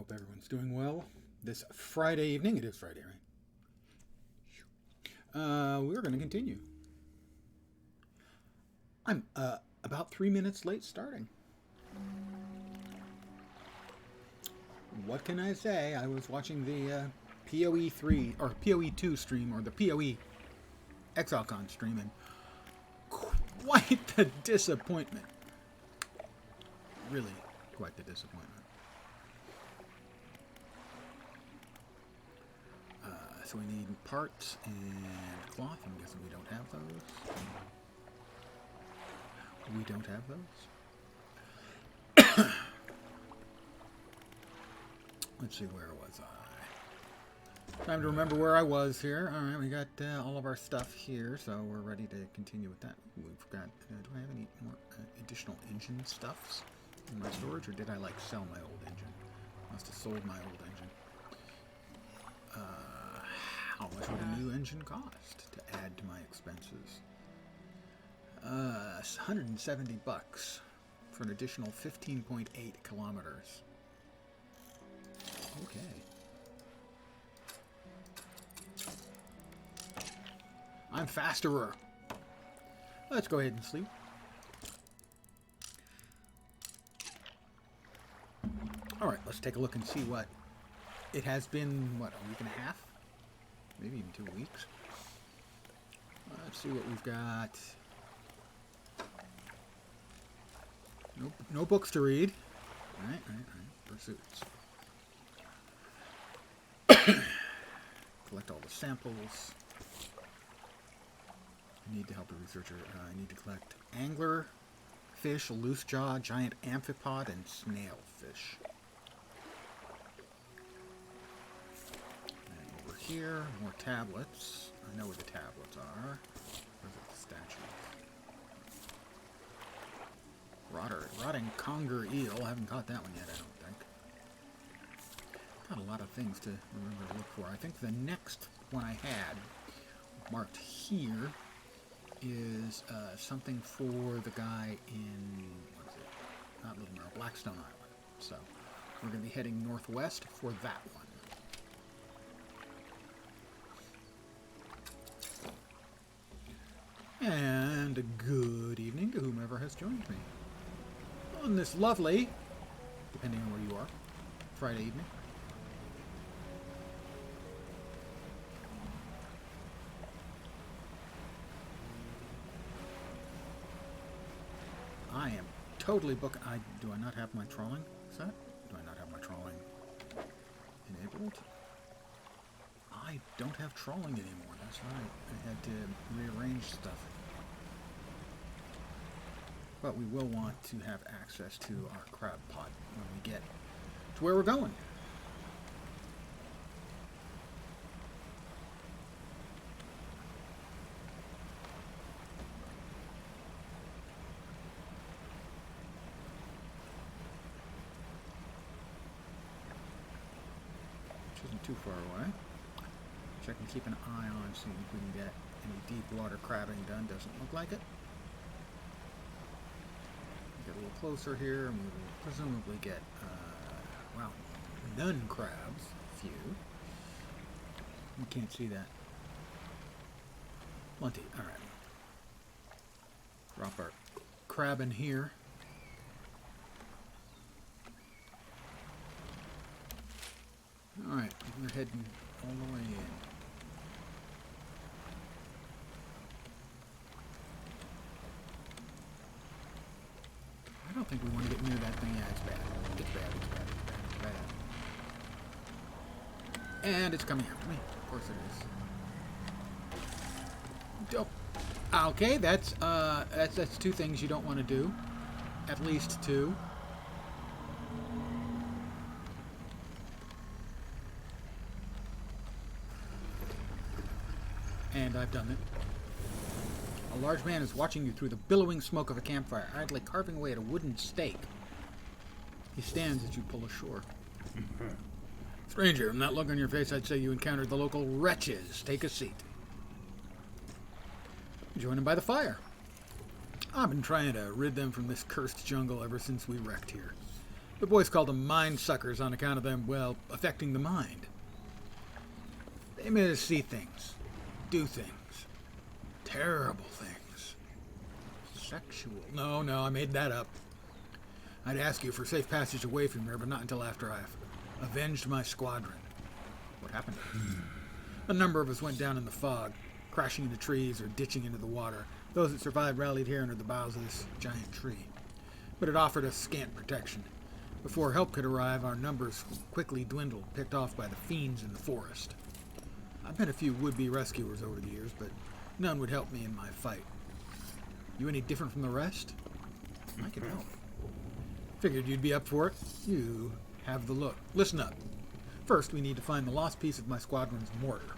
hope everyone's doing well. This Friday evening, it is Friday, right? We're going to continue. I'm about 3 minutes late starting. What can I say? I was watching the PoE 3 or PoE 2 stream, or the PoE ExileCon stream, and quite the disappointment. Really, quite the disappointment. So we need parts and cloth. I'm guessing we don't have those. We don't have those. Let's see, where was I? Time to remember where I was here. All right, we got all of our stuff here, so we're ready to continue with that. We've got, do I have any more additional engine stuffs in my storage, or did I, like, sell my old engine? Must have sold my old engine. How much would a new engine cost to add to my expenses? 170 bucks for an additional 15.8 kilometers. Okay. I'm fasterer. Let's go ahead and sleep. All right, let's take a look and see what it has been. What, a week and a half? Maybe even 2 weeks. Let's see what we've got. No books to read. Right. Pursuits. Collect all the samples. I need to help a researcher. I need to collect angler fish, loose jaw, giant amphipod, and snail fish. And over here, more tablets. I know where the tablets are. Where's the statue? Rotting conger eel. I haven't caught that one yet, I don't think. Got a lot of things to remember to look for. I think the next one I had marked here is something for the guy in, what is it? Not Little Merle, Blackstone Island. So we're going to be heading northwest for that one. And a good evening to whomever has joined me on this lovely, depending on where you are, Friday evening. I am totally booked. Do I not have my trawling set? Do I not have my trawling enabled? I don't have trawling anymore. That's right. I had to rearrange stuff. But we will want to have access to our crab pot when we get to where we're going. Which isn't too far away. Check and keep an eye on, see if we can get any deep water crabbing done. Doesn't look like it. Get a little closer here, and we will presumably get, well, none crabs. Few. You can't see that. Plenty. All right. Drop our crab in here. All right, we're heading all the way in. I don't think we want to get near that thing. Yeah, it's bad. It's bad. And it's coming after me. Of course it is. Oh. Okay, that's two things you don't want to do. At least two. And I've done it. A large man is watching you through the billowing smoke of a campfire, idly carving away at a wooden stake. He stands as you pull ashore. Stranger, from that look on your face, I'd say you encountered the local wretches. Take a seat. Join him by the fire. I've been trying to rid them from this cursed jungle ever since we wrecked here. The boys called them mind suckers on account of them, well, affecting the mind. They made us see things, do things, terrible things. Sexual. No, I made that up. I'd ask you for safe passage away from here, but not until after I've avenged my squadron. What happened? A number of us went down in the fog, crashing into trees or ditching into the water. Those that survived rallied here under the boughs of this giant tree. But it offered us scant protection. Before help could arrive, our numbers quickly dwindled, picked off by the fiends in the forest. I've met a few would-be rescuers over the years, but none would help me in my fight. You any different from the rest? I can help. Figured you'd be up for it. You have the look. Listen up. First, we need to find the lost piece of my squadron's mortar.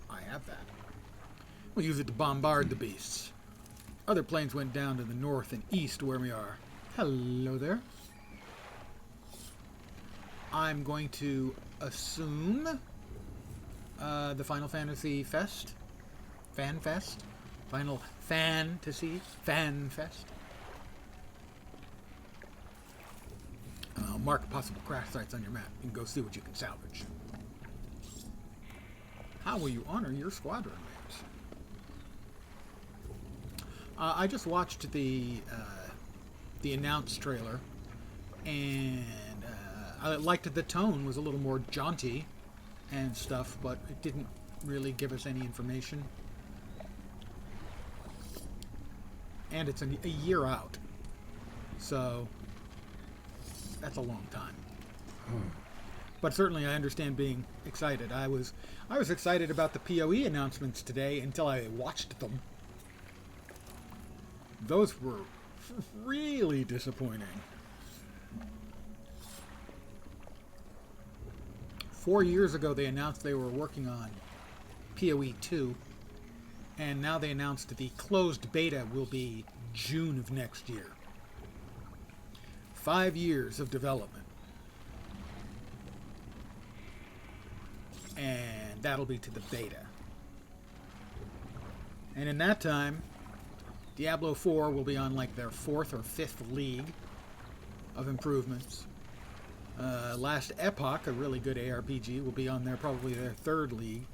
I have that. We'll use it to bombard the beasts. Other planes went down to the north and east where we are. Hello there. I'm going to assume the Final Fantasy Fest? Fan Fest? Final Fantasy Fan Fest? Mark possible crash sites on your map. You can go see what you can salvage. How will you honor your squadron names? I just watched the announced trailer, and I liked that the tone was a little more jaunty and stuff, but it didn't really give us any information. And it's a year out, so that's a long time. But certainly I understand being excited. I was excited about the PoE announcements today until I watched them. Those were really disappointing. 4 years ago they announced they were working on PoE 2, and now they announced the closed beta will be June of next year. 5 years of development. And that'll be to the beta. And in that time, Diablo 4 will be on like their 4th or 5th league of improvements. Last Epoch, a really good ARPG, will be on there probably their 3rd league.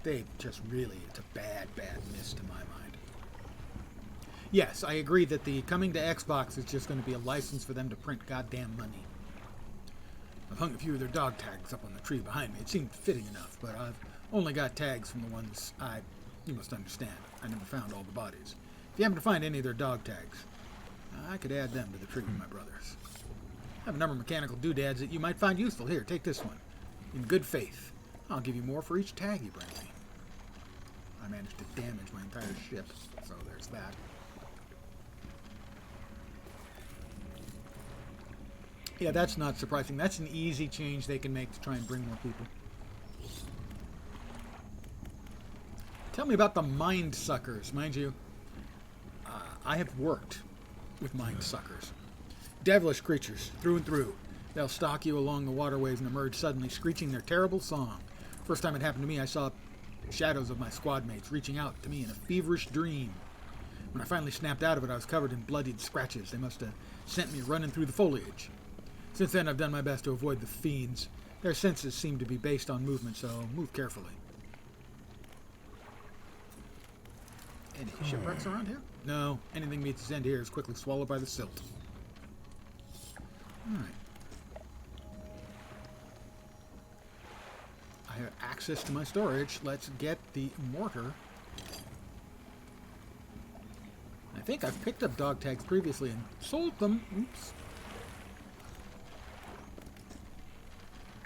They just really, it's a bad miss to my mind. Yes, I agree that the coming to Xbox is just going to be a license for them to print goddamn money. I've hung a few of their dog tags up on the tree behind me. It seemed fitting enough, but I've only got tags from the ones you must understand, I never found all the bodies. If you happen to find any of their dog tags, I could add them to the tree with my brothers. I have a number of mechanical doodads that you might find useful. Here, take this one. In good faith. I'll give you more for each tag you bring me. I managed to damage my entire ship, so there's that. Yeah, that's not surprising. That's an easy change they can make to try and bring more people. Tell me about the mind suckers. Mind you, I have worked with mind suckers. Devilish creatures, through and through. They'll stalk you along the waterways and emerge suddenly, screeching their terrible song. First time it happened to me, I saw shadows of my squad mates reaching out to me in a feverish dream. When I finally snapped out of it, I was covered in bloodied scratches. They must have sent me running through the foliage. Since then, I've done my best to avoid the fiends. Their senses seem to be based on movement, so move carefully. Any shipwrecks around here? No. Anything meets its end here is quickly swallowed by the silt. Alright. I have access to my storage. Let's get the mortar. I think I've picked up dog tags previously and sold them. Oops.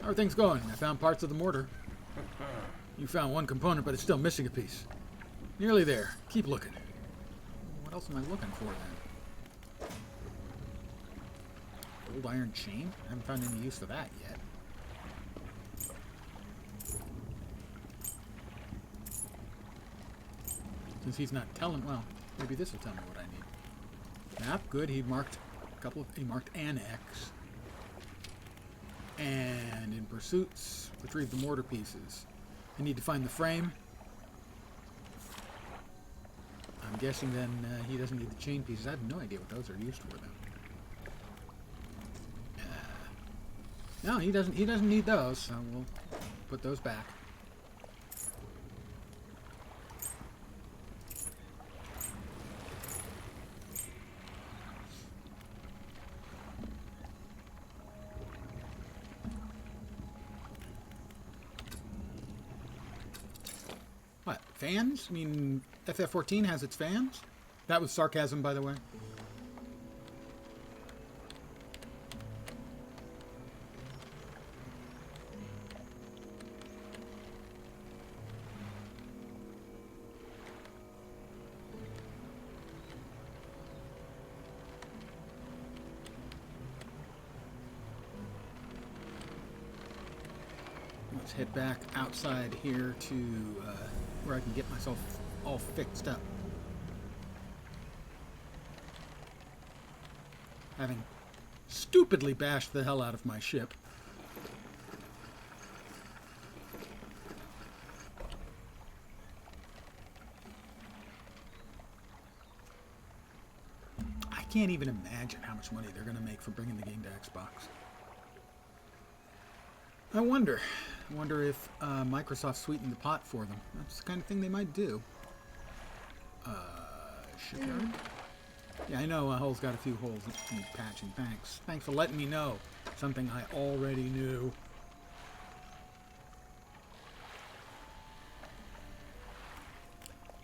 How are things going? I found parts of the mortar. You found one component, but it's still missing a piece. Nearly there. Keep looking. What else am I looking for then? Old iron chain? I haven't found any use for that yet. Since he's not telling, well, maybe this will tell me what I need. Map, good. He marked an X. And in pursuits, retrieve the mortar pieces. I need to find the frame. I'm guessing then he doesn't need the chain pieces. I have no idea what those are used for then. No, he doesn't. He doesn't need those. So we'll put those back. What? Fans? I mean, FF14 has its fans? That was sarcasm, by the way. Let's head back outside here to where I can get myself all fixed up. Having stupidly bashed the hell out of my ship. I can't even imagine how much money they're going to make for bringing the game to Xbox. I wonder if Microsoft sweetened the pot for them. That's the kind of thing they might do. Shipyard? Yeah, I know Hull's got a few holes that need patching. Thanks. Thanks for letting me know. Something I already knew.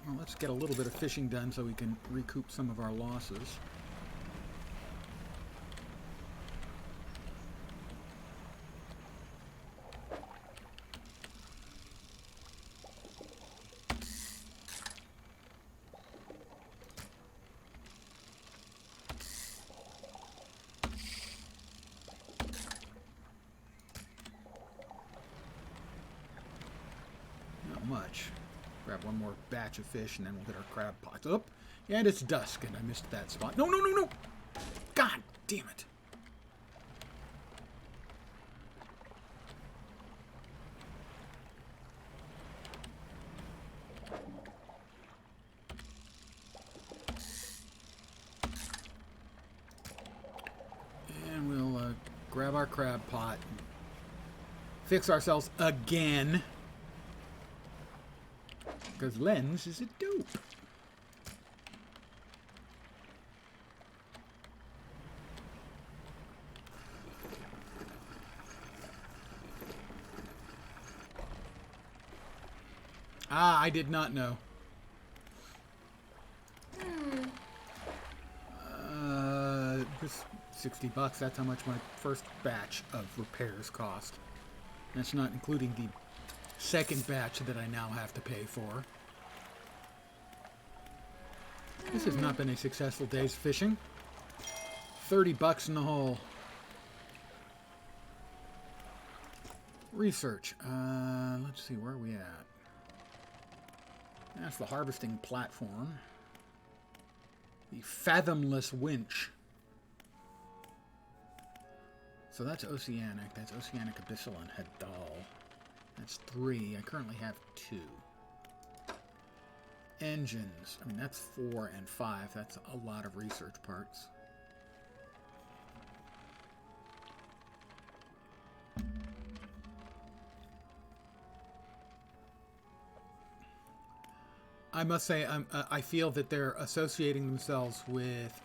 Well, let's get a little bit of fishing done so we can recoup some of our losses. Much. Grab one more batch of fish and then we'll hit our crab pots. Up, and it's dusk and I missed that spot. No, no, no, no! God damn it! And we'll grab our crab pot and fix ourselves again. Because Lens is a dope. Ah, I did not know. Just $60. That's how much my first batch of repairs cost. That's not including the second batch that I now have to pay for. This has not been a successful day's fishing. $30 in the hole. Research. Let's see, where are we at? That's the harvesting platform. The fathomless winch. So that's oceanic. That's oceanic, abyssal, and Hadal. That's 3. I currently have 2. Engines. I mean, that's 4 and 5. That's a lot of research parts. I must say, I feel that they're associating themselves with,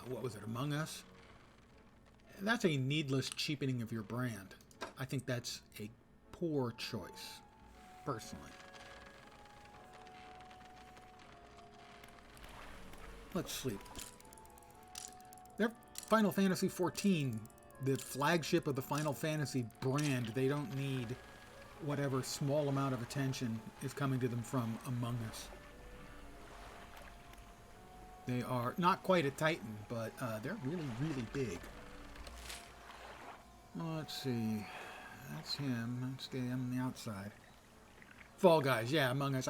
what was it, Among Us? That's a needless cheapening of your brand. I think that's a poor choice, personally. Let's sleep. They're Final Fantasy XIV, the flagship of the Final Fantasy brand. They don't need whatever small amount of attention is coming to them from Among Us. They are not quite a Titan, but they're really, really big. Let's see. That's him. Let's stay on the outside. Fall Guys, yeah, Among Us.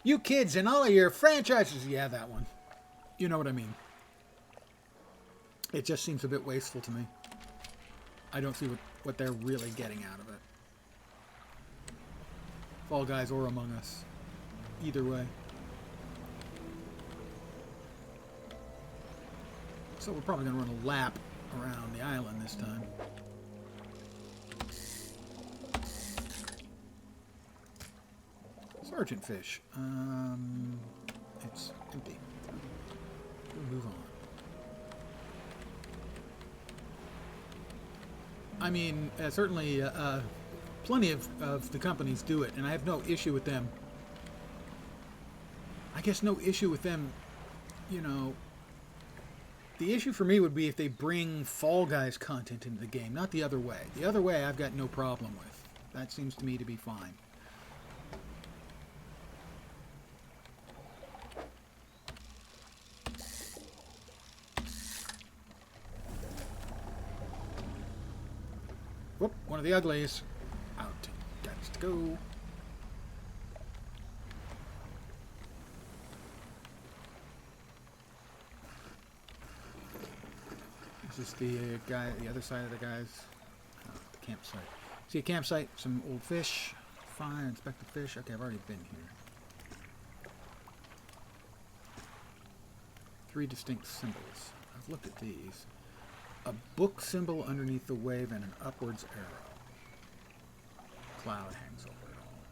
You kids and all of your franchises. Yeah, that one. You know what I mean. It just seems a bit wasteful to me. I don't see what they're really getting out of it. Fall Guys or Among Us. Either way. So we're probably going to run a lap around the island this time. Sergeant fish. It's empty. We'll move on. I mean, certainly, plenty of the companies do it, and I have no issue with them. I guess no issue with them, you know. The issue for me would be if they bring Fall Guys content into the game, not the other way. The other way I've got no problem with. That seems to me to be fine. Whoop, one of the uglies. Out. Got to go. This is the guy, the other side of the guy's the campsite. See a campsite, some old fish. Fine, inspect the fish. Okay, I've already been here. 3 distinct symbols. I've looked at these. A book symbol underneath the wave and an upwards arrow. Cloud hangs over it all.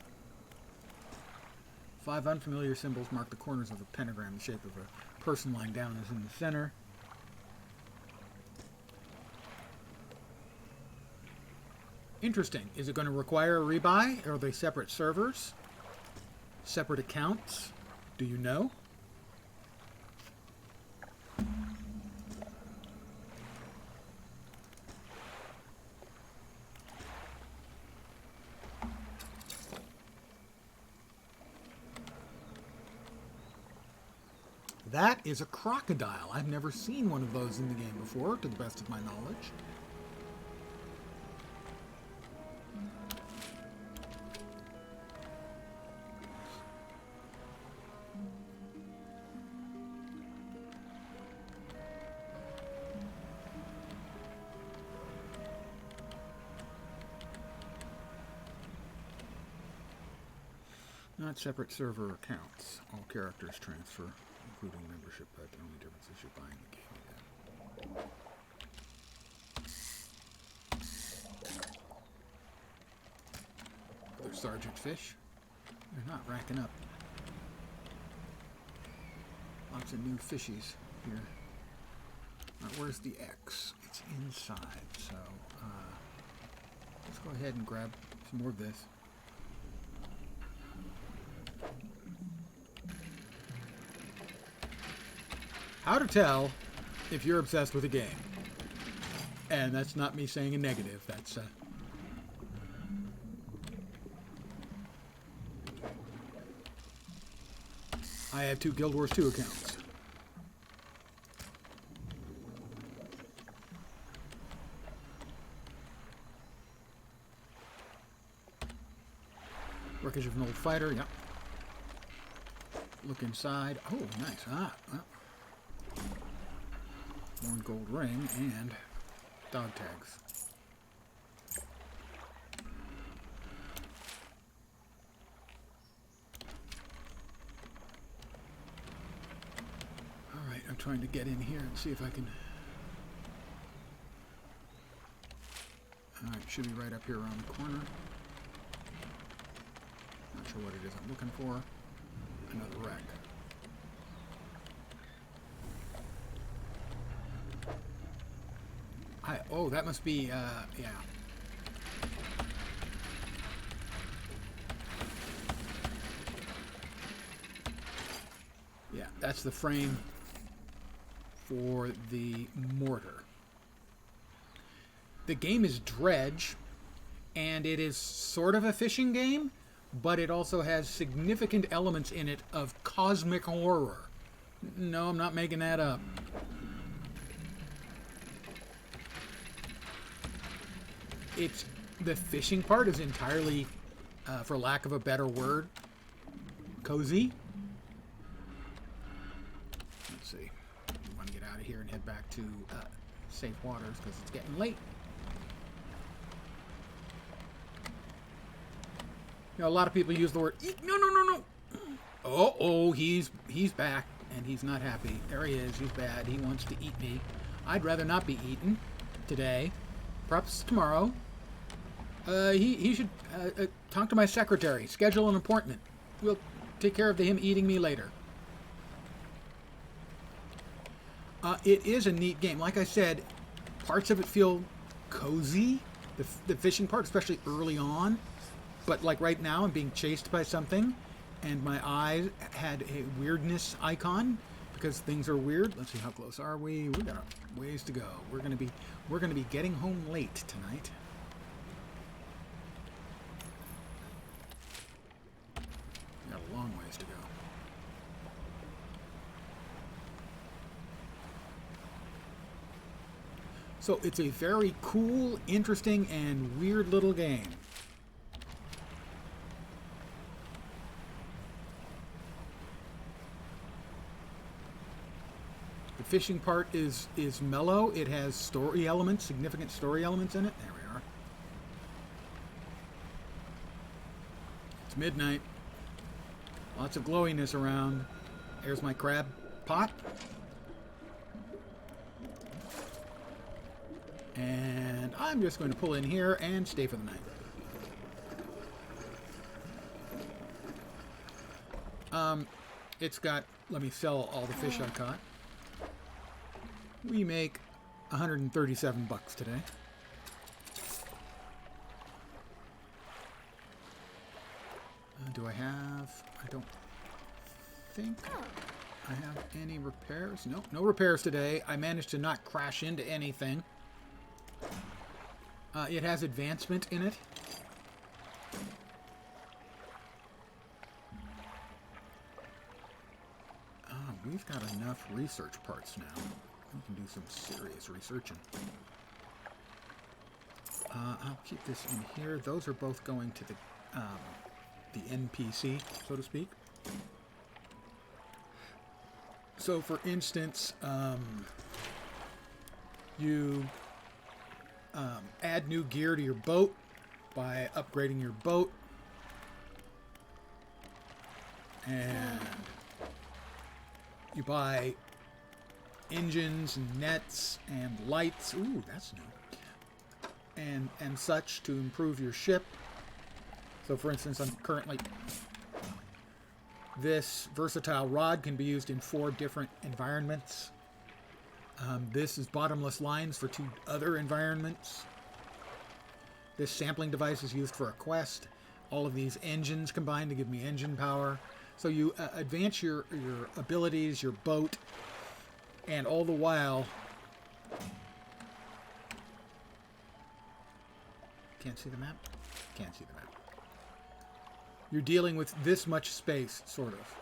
5 unfamiliar symbols mark the corners of a pentagram. The shape of a person lying down is in the center. Interesting. Is it going to require a rebuy? Are they separate servers? Separate accounts? Do you know? That is a crocodile. I've never seen one of those in the game before, to the best of my knowledge. Not separate server accounts. All characters transfer, including membership, but the only difference is you're buying the game again. Other sergeant fish. They're not racking up. Lots of new fishies here. Where's the X? It's inside, so let's go ahead and grab some more of this. How to tell if you're obsessed with a game. And that's not me saying a negative. That's I have 2 Guild Wars 2 accounts. Wreckage of an old fighter, yep. Look inside. Oh, nice. One gold ring and dog tags. Alright, I'm trying to get in here and see if I can... Alright, should be right up here around the corner. Not sure what it is I'm looking for. Another wreck. Oh, that must be, yeah. Yeah, that's the frame for the mortar. The game is Dredge, and it is sort of a fishing game, but it also has significant elements in it of cosmic horror. No, I'm not making that up. It's the fishing part is entirely, for lack of a better word, cozy. Let's see. I want to get out of here and head back to safe waters because it's getting late. You know, a lot of people use the word eat. No, no, no, no. Oh, he's back and he's not happy. There he is. He's bad. He wants to eat me. I'd rather not be eaten today. Perhaps tomorrow. He should talk to my secretary. Schedule an appointment. we'll take care of him eating me later. It is a neat game. Like I said, parts of it feel cozy. The fishing part, especially early on. But like right now, I'm being chased by something, and my eye had a weirdness icon because things are weird. Let's see, how close are we? We got a ways to go. We're gonna be getting home late tonight. We got a long ways to go. So it's a very cool, interesting, and weird little game. The fishing part is mellow. It has story elements, significant story elements in it. There we are. It's midnight. Lots of glowiness around. There's my crab pot. And I'm just going to pull in here and stay for the night. It's got, let me sell all the fish I caught. We make 137 bucks today. Do I don't think I have any repairs. Nope, no repairs today. I managed to not crash into anything. It has advancement in it. We've got enough research parts now. We can do some serious researching. I'll keep this in here. Those are both going to the NPC, so to speak. So, for instance, you add new gear to your boat by upgrading your boat. And you buy engines and nets and lights. Ooh, that's new. And such to improve your ship. So, for instance, I'm currently... This versatile rod can be used in 4 different environments. This is bottomless lines for 2 other environments. This sampling device is used for a quest. All of these engines combine to give me engine power. So you advance your abilities, your boat, and all the while... Can't see the map? Can't see the map. You're dealing with this much space, sort of.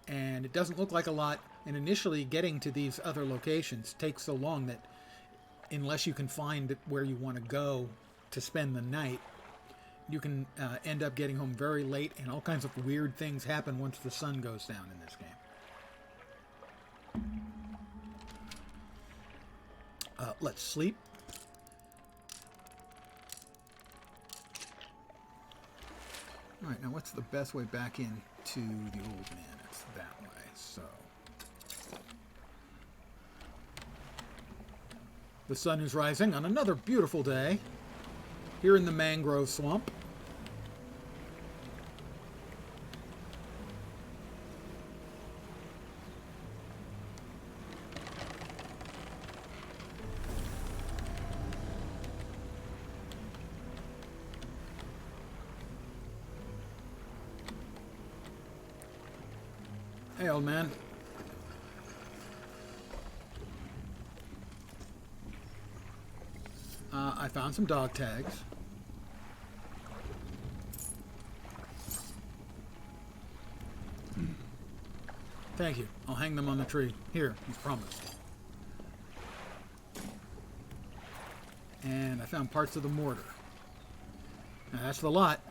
And it doesn't look like a lot, and initially getting to these other locations takes so long that unless you can find where you want to go to spend the night, you can end up getting home very late, and all kinds of weird things happen once the sun goes down in this game. Let's sleep. Alright, now what's the best way back into the old man? It's that way, so... The sun is rising on another beautiful day here in the mangrove swamp. Hey, old man. I found some dog tags. Thank you. I'll hang them on the tree. Here, as promised. And I found parts of the mortar. Now, that's the lot.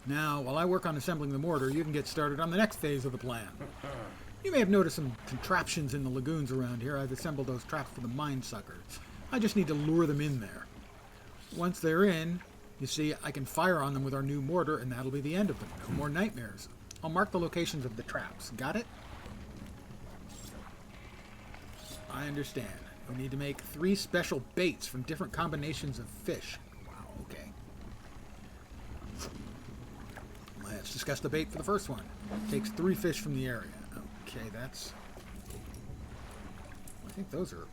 Now, while I work on assembling the mortar, you can get started on the next phase of the plan. You may have noticed some contraptions in the lagoons around here. I've assembled those traps for the mine suckers. I just need to lure them in there. Once they're in, you see, I can fire on them with our new mortar, and that'll be the end of them. No more nightmares. I'll mark the locations of the traps. Got it? I understand. We need to make 3 special baits from different combinations of fish. Wow, okay. Let's discuss the bait for the first one. Takes 3 fish from the area. Okay, that's... I think those are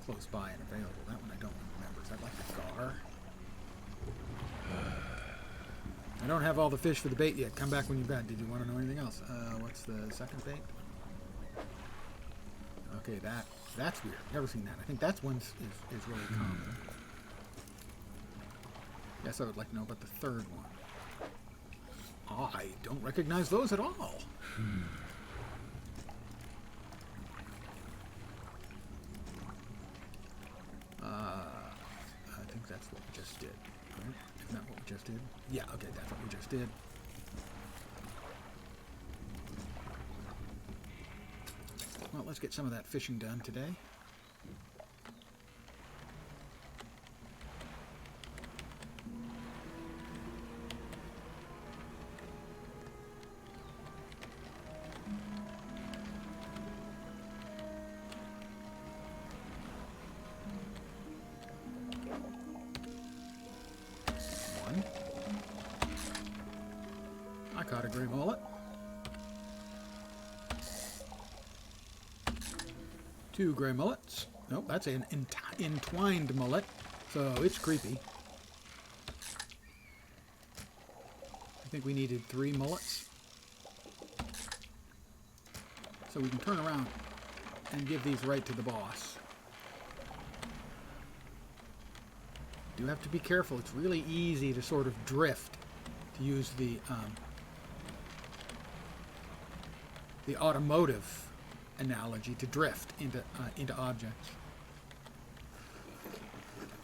close by and available. That one I don't remember. Is that like a gar? I don't have all the fish for the bait yet. Come back when you've got. Did you want to know anything else? What's the second bait? Okay, that's weird. Never seen that. I think that's one is really common. Yes, I would like to know about the third one. I don't recognize those at all. I think that's what we just did. Right? Isn't that what we just did? Yeah, okay, that's what we just did. Well, let's get some of that fishing done today. One. I caught a gray mullet. 2 gray mullets. Nope, that's an entwined mullet, so it's creepy. I think we needed 3 mullets. So we can turn around and give these right to the boss. Do have to be careful. It's really easy to sort of drift, to use the automotive analogy, to drift into objects.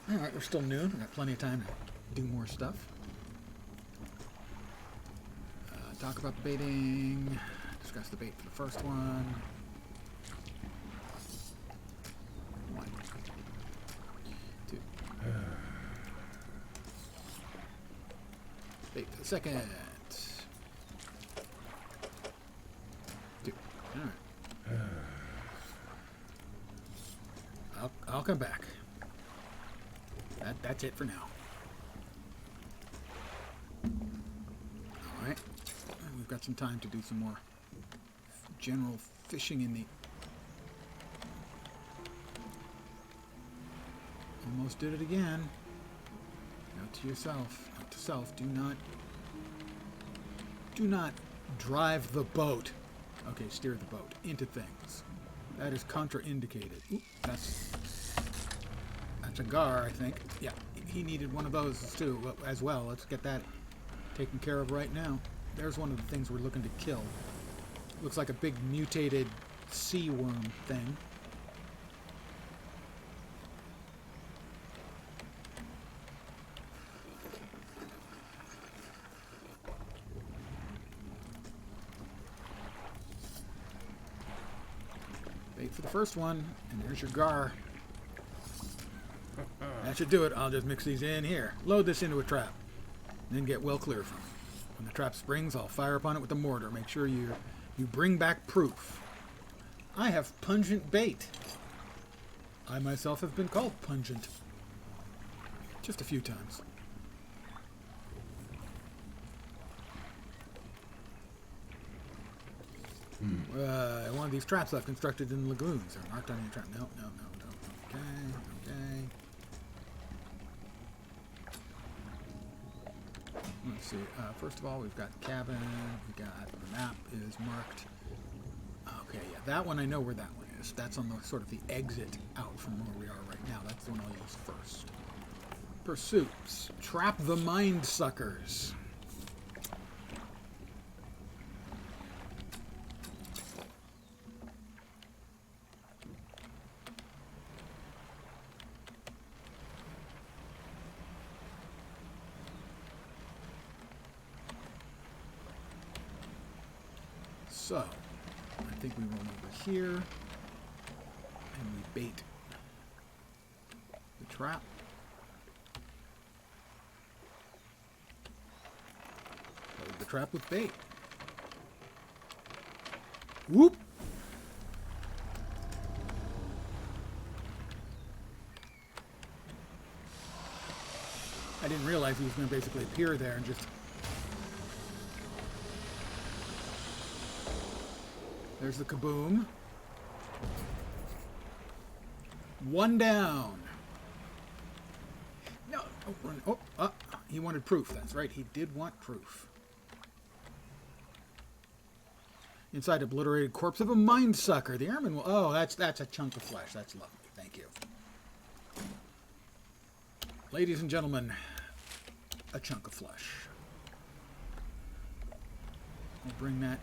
All right, we're still noon. We've got plenty of time to do more stuff. Talk about the baiting. Discuss the bait for the first one. 1, 2. Bait for the second. 2. All right. I'll come back. That's it for now. All right. We've got some time to do some more general fishing in the... Almost did it again. Note to yourself. Note to self. Do not drive the boat. Okay, steer the boat into things. That is contraindicated. Oop, that's a gar, I think. Yeah, he needed one of those too, as well. Let's get that taken care of right now. There's one of the things we're looking to kill. Looks like a big mutated sea worm thing. Bait for the first one, and there's your gar. That should do it. I'll just mix these in here. Load this into a trap, and then get well clear from it. When the trap springs, I'll fire upon it with the mortar. Make sure you bring back proof. I have pungent bait. I myself have been called pungent. Just a few times. One of these traps I've constructed in lagoons. They're marked on your trap. No. Okay. Let's see. First of all, we've got cabin. We got the map is marked. Okay, yeah, that one I know where that one is. That's on the sort of the exit out from where we are right now. That's the one I'll use first. Pursuits. Trap the mind suckers. So, I think we run over here, and we bait the trap. Load the trap with bait. Whoop! I didn't realize he was going to basically appear there and just There's the kaboom. One down. No. He wanted proof. That's right. He did want proof. Inside obliterated corpse of a mind sucker. The airman will... Oh, that's a chunk of flesh. That's lovely. Thank you. Ladies and gentlemen, a chunk of flesh. We'll bring that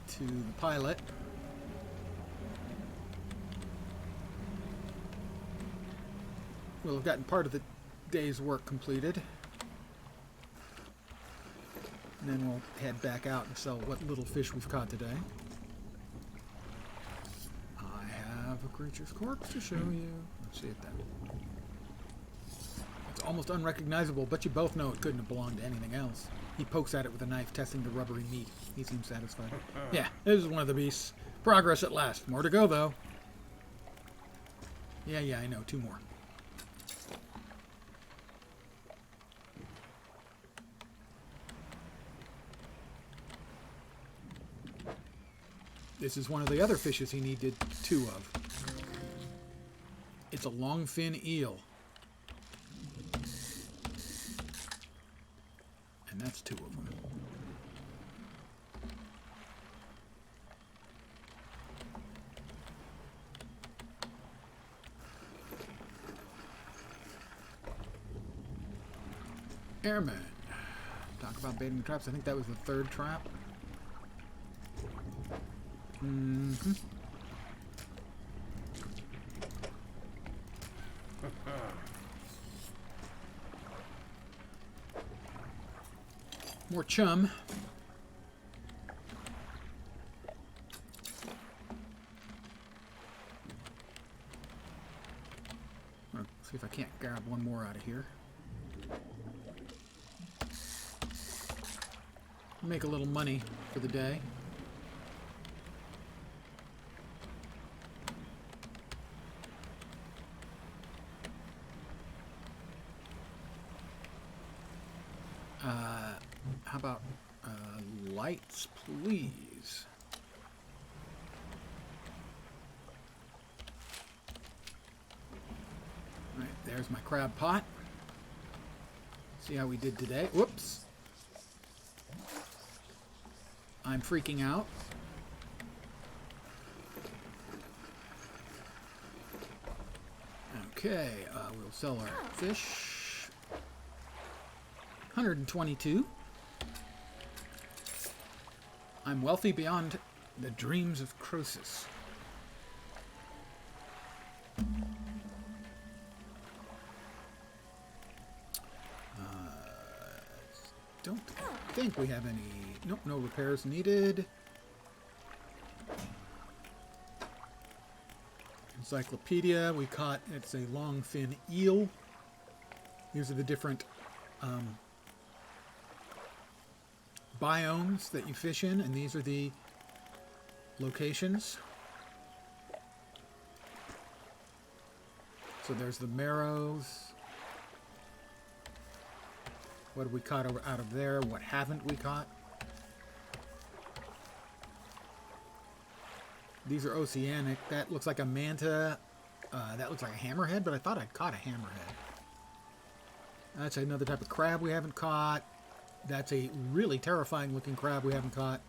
to the pilot. We'll have gotten part of the day's work completed. And then we'll head back out and sell what little fish we've caught today. I have a creature's corpse to show you. Let's see it then. It's almost unrecognizable, but you both know it couldn't have belonged to anything else. He pokes at it with a knife, testing the rubbery meat. He seems satisfied. Yeah, this is one of the beasts. Progress at last. More to go, though. Yeah, I know. 2 more. This is one of the other fishes he needed 2 of. It's a longfin eel. And that's 2 of them. Airman. Talk about baiting the traps. I think that was the 3rd trap. Mm-hmm. More chum. Let's see if I can't grab one more out of here. Make a little money for the day. How about lights, please? All right, there's my crab pot. See how we did today. Whoops. I'm freaking out. Okay, we'll sell our fish. 122. I'm wealthy beyond the dreams of Croesus. Don't think we have any... Nope, no repairs needed. Encyclopedia, we caught... It's a longfin eel. These are the different... biomes that you fish in, and these are the locations. So there's the marrows. What have we caught out of there? What haven't we caught? These are oceanic. That looks like a manta. That looks like a hammerhead, but I thought I'd caught a hammerhead. That's another type of crab we haven't caught. That's a really terrifying looking crab we haven't caught.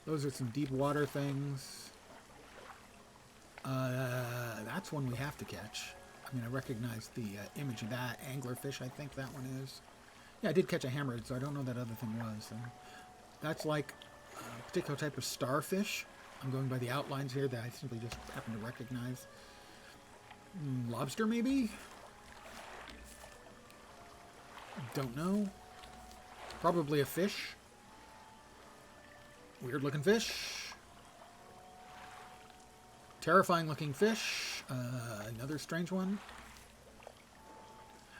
Those are some deep water things. That's one we have to catch. I mean, I recognize the image of that. Anglerfish, I think that one is. Yeah, I did catch a hammerhead, so I don't know what that other thing was. And that's like a particular type of starfish. I'm going by the outlines here that I simply just happen to recognize. Lobster, maybe? Don't know. Probably a fish. Weird looking fish. Terrifying looking fish. Another strange one.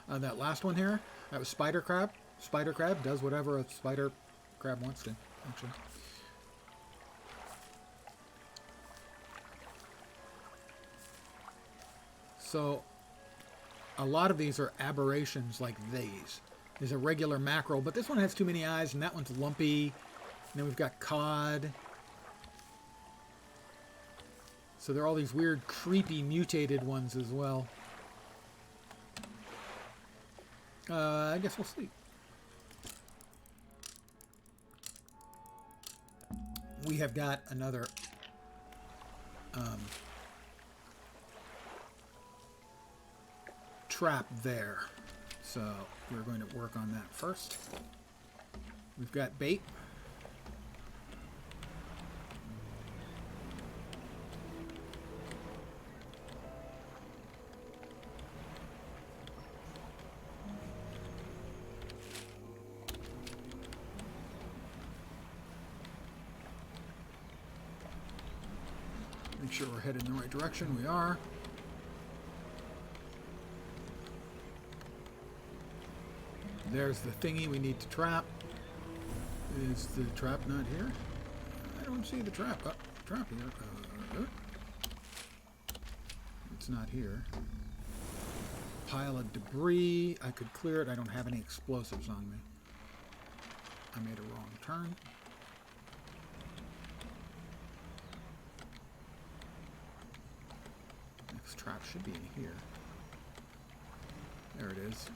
That last one here, that was spider crab. Spider crab does whatever a spider crab wants to, actually. So, a lot of these are aberrations like these. There's a regular mackerel, but this one has too many eyes, and that one's lumpy. And then we've got cod. So there are all these weird, creepy, mutated ones as well. I guess we'll see. We have got another trap there. So we're going to work on that first. We've got bait. Make sure we're headed in the right direction. We are. There's the thingy we need to trap. Is the trap not here? I don't see the trap. Oh, trap here. It's not here. Pile of debris. I could clear it. I don't have any explosives on me. I made a wrong turn. Next trap should be in here. There it is.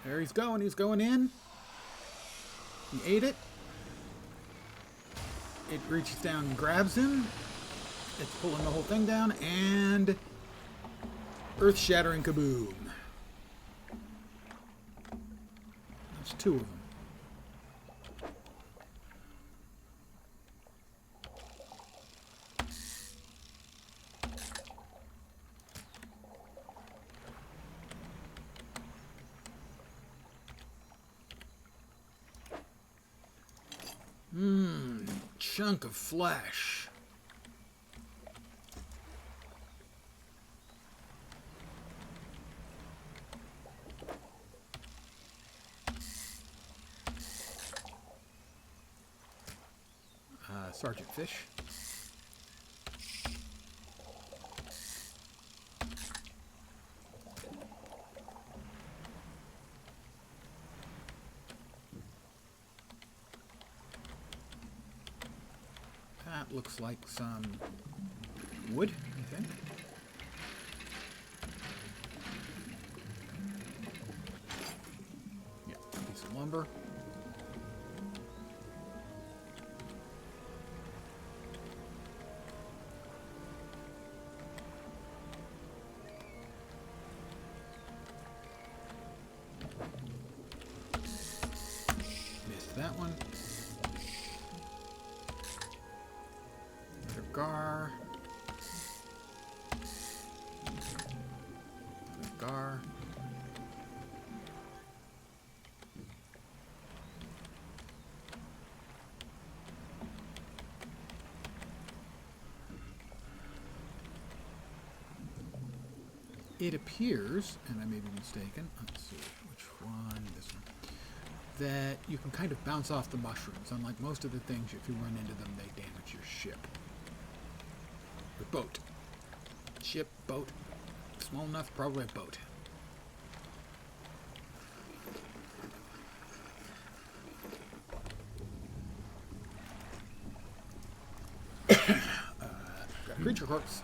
There he's going. He's going in. He ate it. It reaches down and grabs him. It's pulling the whole thing down, and earth-shattering kaboom. That's two of them. Chunk of flesh. Sergeant Fish. That looks like some wood, I think. Yeah, piece of lumber. Missed that one. Gar. Gar. It appears, and I may be mistaken, let's see, which one, this one, that you can kind of bounce off the mushrooms. Unlike most of the things, if you run into them, they damage your ship. Or boat. Ship, boat. Small enough, probably a boat. Got a creature corpse.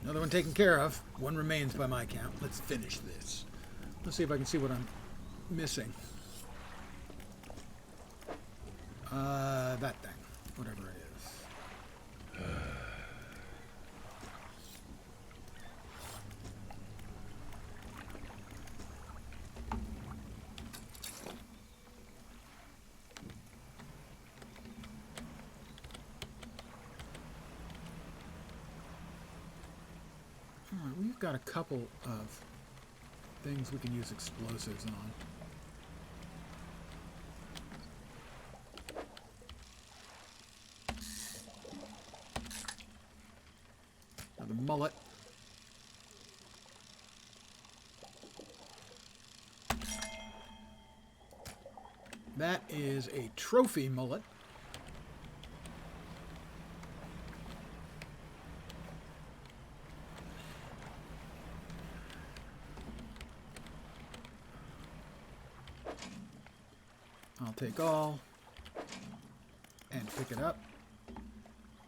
Another one taken care of. One remains by my count. Let's finish this. Let's see if I can see what I'm missing. That thing. Whatever it is. Alright, we've got a couple of things we can use explosives on. The mullet. That is a trophy mullet. take all and pick it up.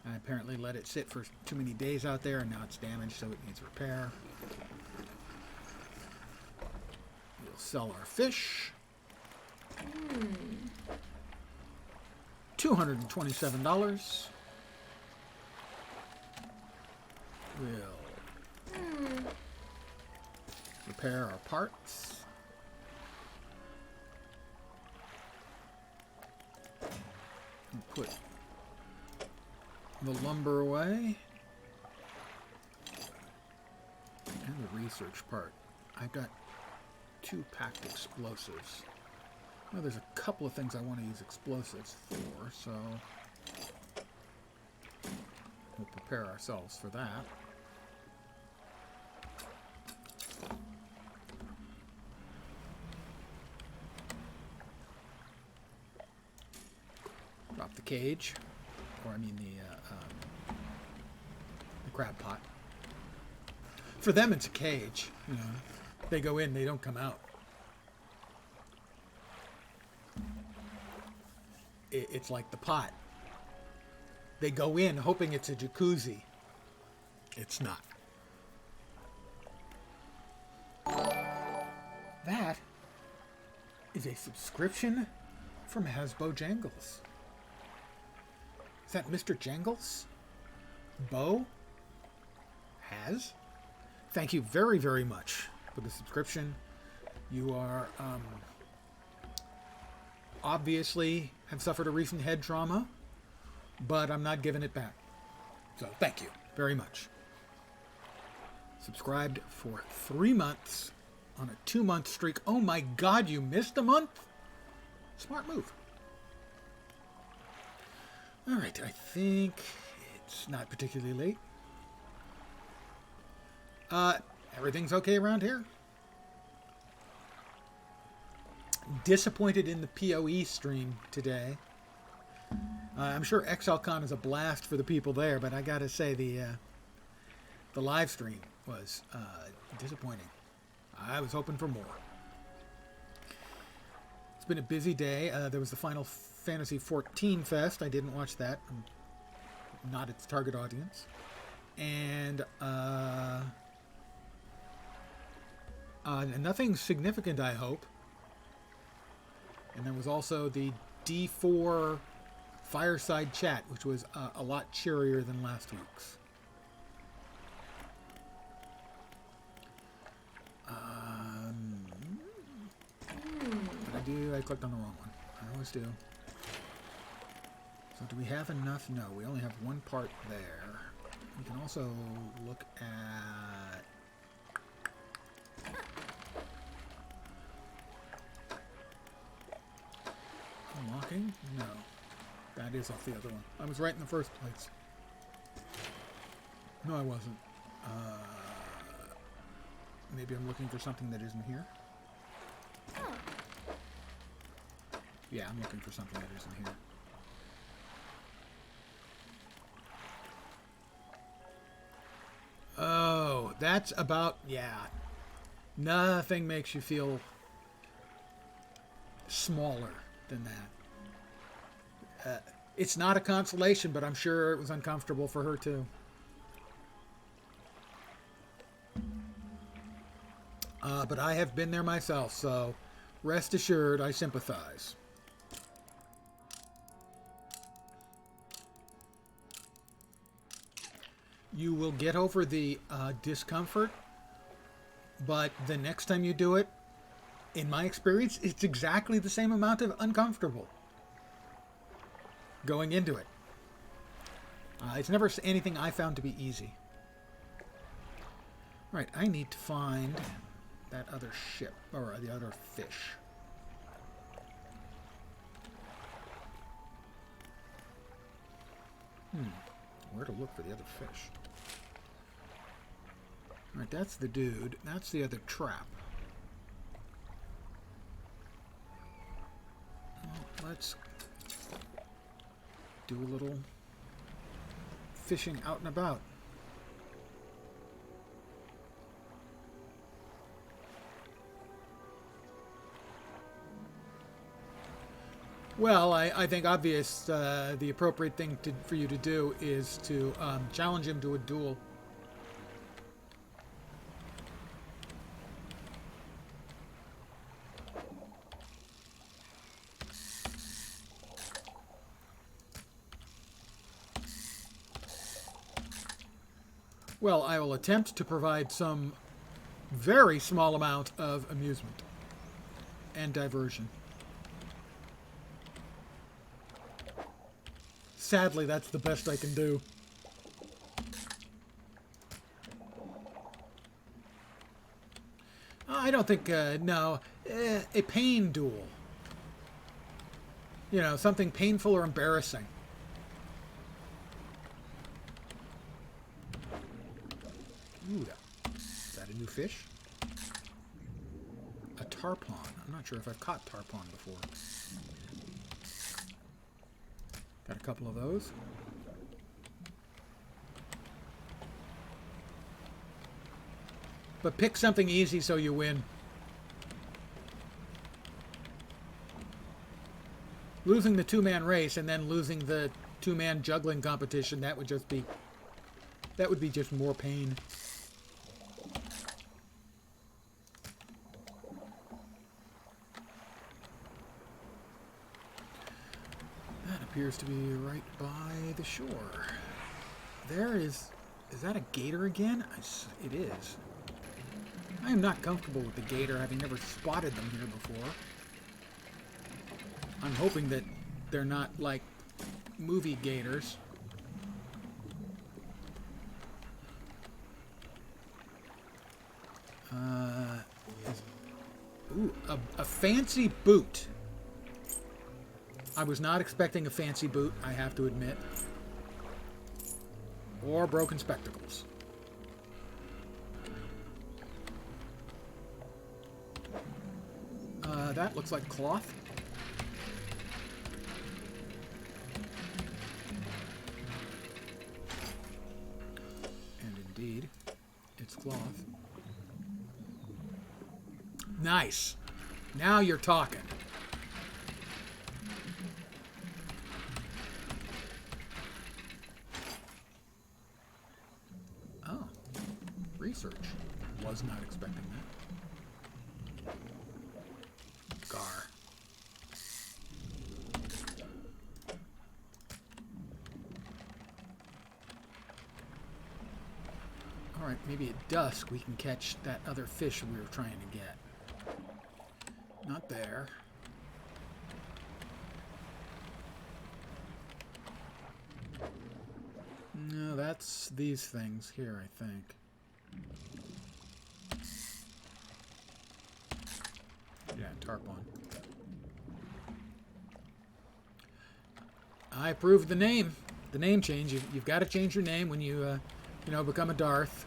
I apparently let it sit for too many days out there, and now it's damaged, so it needs repair. We'll sell our fish. $227. We'll repair our parts. And put the lumber away. And the research part. I've got 2 packed explosives. Well, there's a couple of things I want to use explosives for, so we'll prepare ourselves for that. Drop the cage, or I mean the crab pot. For them, it's a cage. You know, they go in, they don't come out. It's like the pot. They go in hoping it's a jacuzzi. It's not. That is a subscription from Hasbo Jangles. Is that Mr. Jangles? Bo? Has? Thank you very, very much for the subscription. You are, obviously have suffered a recent head trauma, but I'm not giving it back. So thank you very much. Subscribed for 3 months on a 2-month streak. Oh my God, you missed a month? Smart move. All right, I think it's not particularly late. Everything's okay around here? Disappointed in the PoE stream today. I'm sure XLCon is a blast for the people there, but I gotta say the live stream was disappointing. I was hoping for more. It's been a busy day. There was the Final Fantasy XIV Fest. I didn't watch that. I'm not its target audience. And nothing significant, I hope. And there was also the D4 fireside chat, which was a lot cheerier than last week's. What did I clicked on the wrong one. I always do. So do we have enough? No, we only have 1 part there. We can also look at... Unlocking? No. That is off the other one. I was right in the first place. No, I wasn't. Maybe I'm looking for something that isn't here. Yeah, I'm looking for something that isn't here. Oh, that's about... Yeah. Nothing makes you feel smaller than that. It's not a consolation, but I'm sure it was uncomfortable for her too. But I have been there myself, so rest assured I sympathize. You will get over the discomfort, but the next time you do it, in my experience, it's exactly the same amount of uncomfortable going into it. It's never anything I found to be easy. Right, I need to find that other ship, or the other fish. Where to look for the other fish? Right, that's the dude. That's the other trap. Well, let's do a little fishing out and about. Well, I think obvious the appropriate thing for you to do is to challenge him to a duel. Well, I will attempt to provide some very small amount of amusement and diversion. Sadly, that's the best I can do. I don't think, no, a pain duel. You know, something painful or embarrassing. Ooh, is that a new fish? A tarpon. I'm not sure if I've caught tarpon before. Got a couple of those. But pick something easy so you win. Losing the two-man race and then losing the two-man juggling competition, that would be just more pain. That appears to be right by the shore. There is that a gator again? It is. I am not comfortable with the gator, having never spotted them here before. I'm hoping that they're not like movie gators. Ooh, a fancy boot. I was not expecting a fancy boot, I have to admit. Or broken spectacles. That looks like cloth. And indeed, it's cloth. Nice. Now you're talking. Oh. Research. Was not expecting that. Gar. Alright, maybe at dusk we can catch that other fish we were trying to get. Not there. No, that's these things here, I think. Yeah, tarpon. I approve the name. The name change. You've got to change your name when you, become a Darth.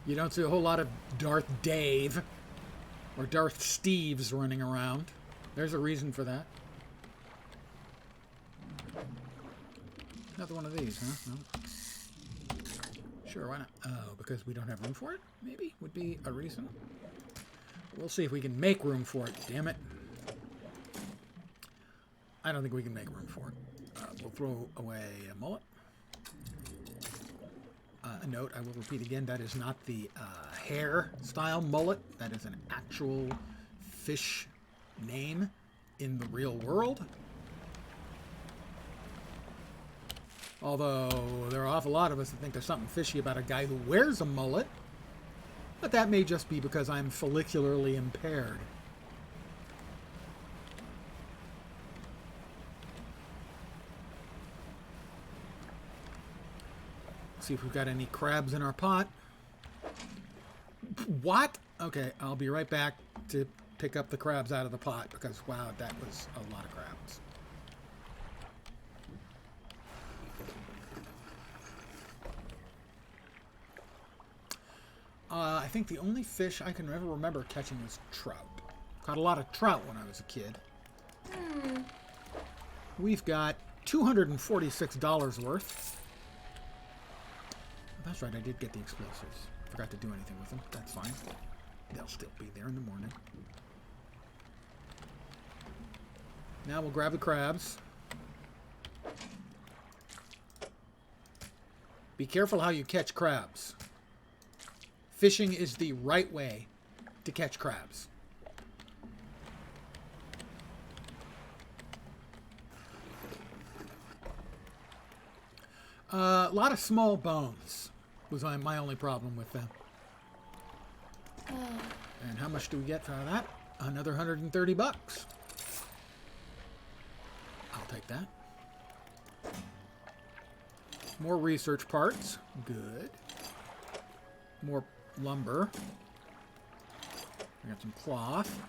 You don't see a whole lot of Darth Dave or Darth Steves running around. There's a reason for that. Another one of these, huh? No. Sure, why not? Oh, because we don't have room for it? Maybe would be a reason. We'll see if we can make room for it. Damn it. I don't think we can make room for it. We'll throw away a mullet. A note, I will repeat again, that is not the hair-style mullet. That is an actual fish name in the real world. Although there are an awful lot of us that think there's something fishy about a guy who wears a mullet. But that may just be because I'm follicularly impaired. See if we've got any crabs in our pot. What? Okay, I'll be right back to pick up the crabs out of the pot because, wow, that was a lot of crabs. I think the only fish I can ever remember catching was trout. Caught a lot of trout when I was a kid. We've got $246 worth. That's right, I did get the explosives. Forgot to do anything with them. That's fine. They'll still be there in the morning. Now we'll grab the crabs. Be careful how you catch crabs. Fishing is the right way to catch crabs. A lot of small bones was my only problem with them. And how much do we get for that? Another 130 bucks. I'll take that. More research parts. Good. More lumber. We got some cloth.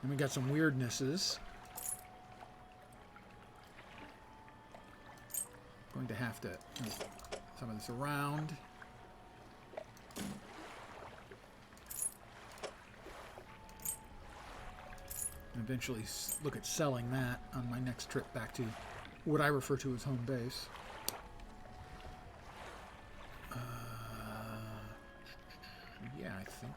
And we got some weirdnesses. Going to have to move some of this around. And eventually look at selling that on my next trip back to what I refer to as home base. Yeah, I think.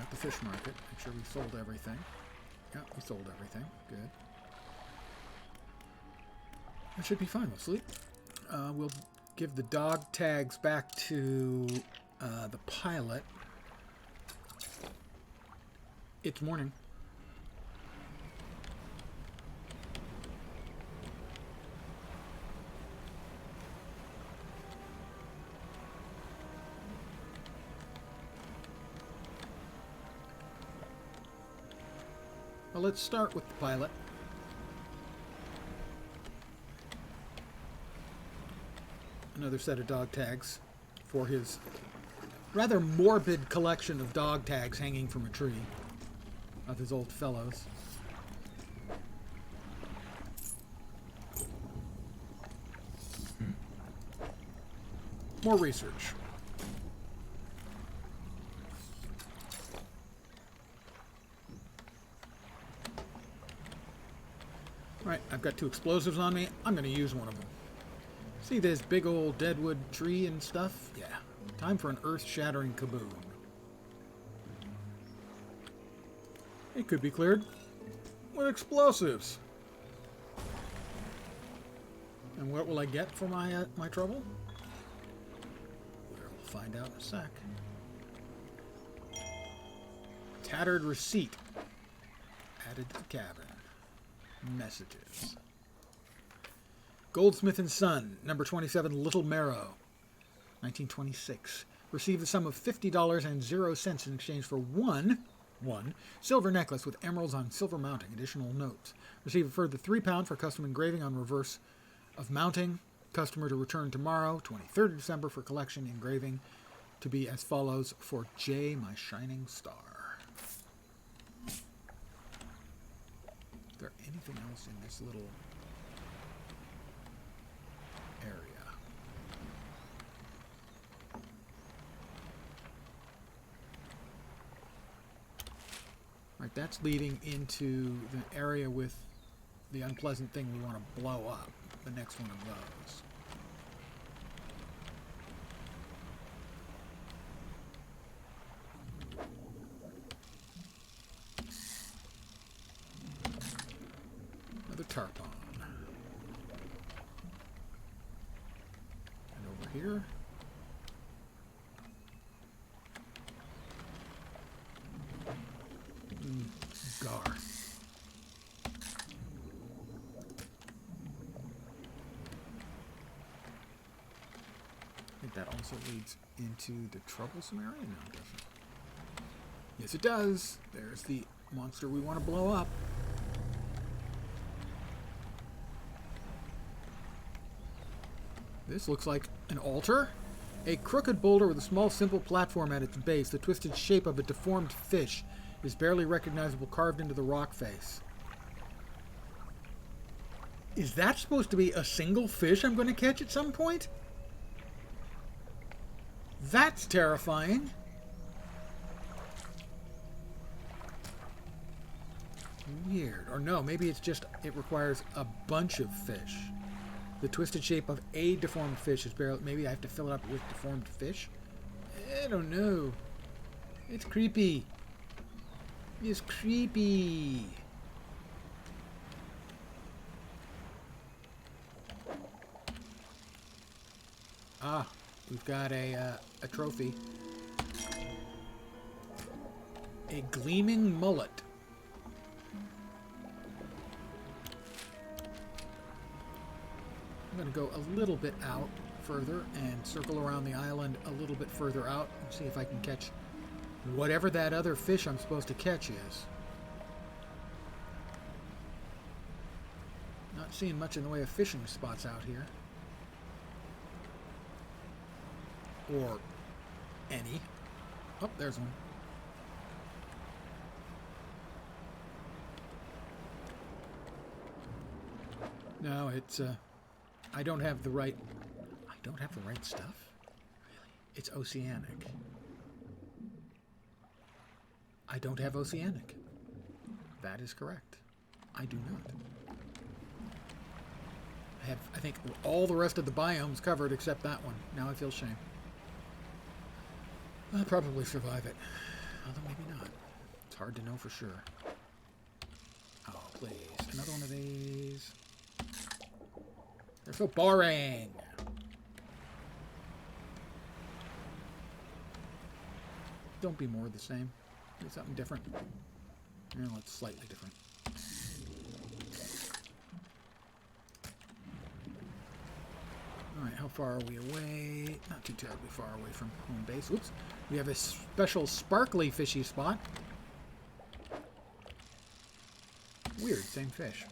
At the fish market. Make sure we sold everything. Yeah, we sold everything. Good. That should be fine. We'll sleep. We'll give the dog tags back to the pilot. It's morning. Well, let's start with the pilot. Another set of dog tags for his rather morbid collection of dog tags hanging from a tree of his old fellows. More research. Alright, I've got 2 explosives on me. I'm going to use one of them. See this big old deadwood tree and stuff? Yeah. Time for an earth-shattering kaboom. It could be cleared with explosives. And what will I get for my trouble? We'll find out in a sec. Tattered receipt. Added to the cabin. Messages. Goldsmith & Son, number 27, Little Marrow, 1926. Received the sum of $50.00 in exchange for one silver necklace with emeralds on silver mounting. Additional notes. Received a further £3 for custom engraving on reverse of mounting. Customer to return tomorrow, 23rd of December, for collection engraving to be as follows: for J, my shining star. Is there anything else in this little area? Right, that's leading into the area with the unpleasant thing we want to blow up. The next one of those. Another tarpon. And over here. Gar. I think that also leads into the troublesome area? No, it doesn't. Yes, it does. There's the monster we want to blow up. This looks like an altar. A crooked boulder with a small, simple platform at its base. The twisted shape of a deformed fish is barely recognizable, carved into the rock face. Is that supposed to be a single fish I'm going to catch at some point? That's terrifying. Weird. Or no, maybe it's just it requires a bunch of fish. The twisted shape of a deformed fish is barely... Maybe I have to fill it up with deformed fish? I don't know. It's creepy. It's creepy. Ah, we've got a trophy. A gleaming mullet. I'm going to go a little bit out further and circle around the island a little bit further out and see if I can catch whatever that other fish I'm supposed to catch is. Not seeing much in the way of fishing spots out here. Or any. Oh, there's one. No, it's I don't have the right stuff. Really? It's oceanic. I don't have oceanic. That is correct. I do not. I have, I think, all the rest of the biomes covered except that one. Now I feel shame. I'll probably survive it. Although maybe not. It's hard to know for sure. Oh, please. Another one of these. They're so boring. Don't be more of the same. Do something different. No, it's slightly different. Alright, how far are we away? Not too terribly far away from home base. Whoops. We have a special sparkly fishy spot. Weird, same fish.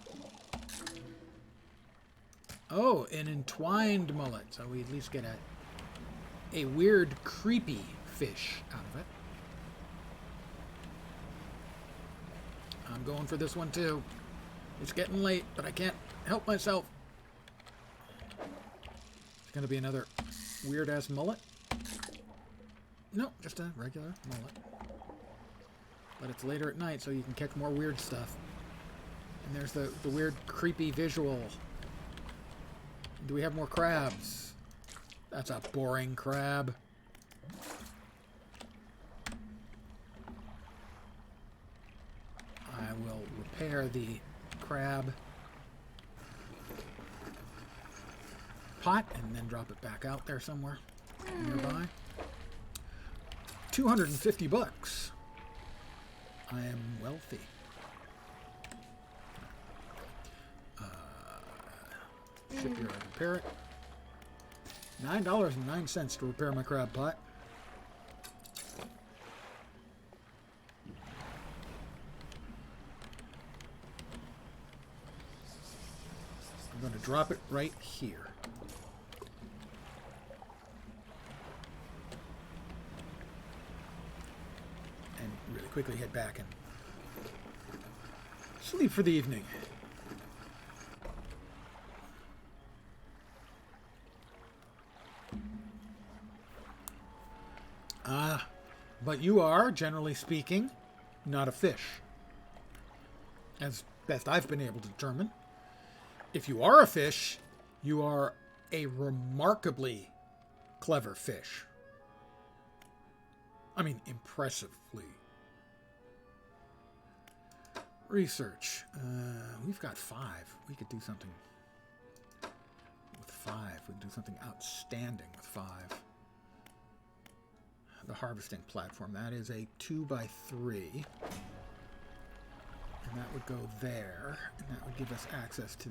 Oh, an entwined mullet. So we at least get a weird, creepy fish out of it. I'm going for this one too. It's getting late, but I can't help myself. It's going to be another weird-ass mullet. No, just a regular mullet. But it's later at night, so you can catch more weird stuff. And there's the weird, creepy visual. Do we have more crabs? That's a boring crab. I will repair the crab pot and then drop it back out there somewhere nearby. 250 bucks. I am wealthy. Shipyard, repair it. $9.09 to repair my crab pot. I'm going to drop it right here. And really quickly head back and sleep for the evening. But you are, generally speaking, not a fish. As best I've been able to determine. If you are a fish, you are a remarkably clever fish. I mean, impressively. Research. We've got 5. We could do something with 5. We could do something outstanding with 5. The harvesting platform. That is a 2x3. And that would go there. And that would give us access to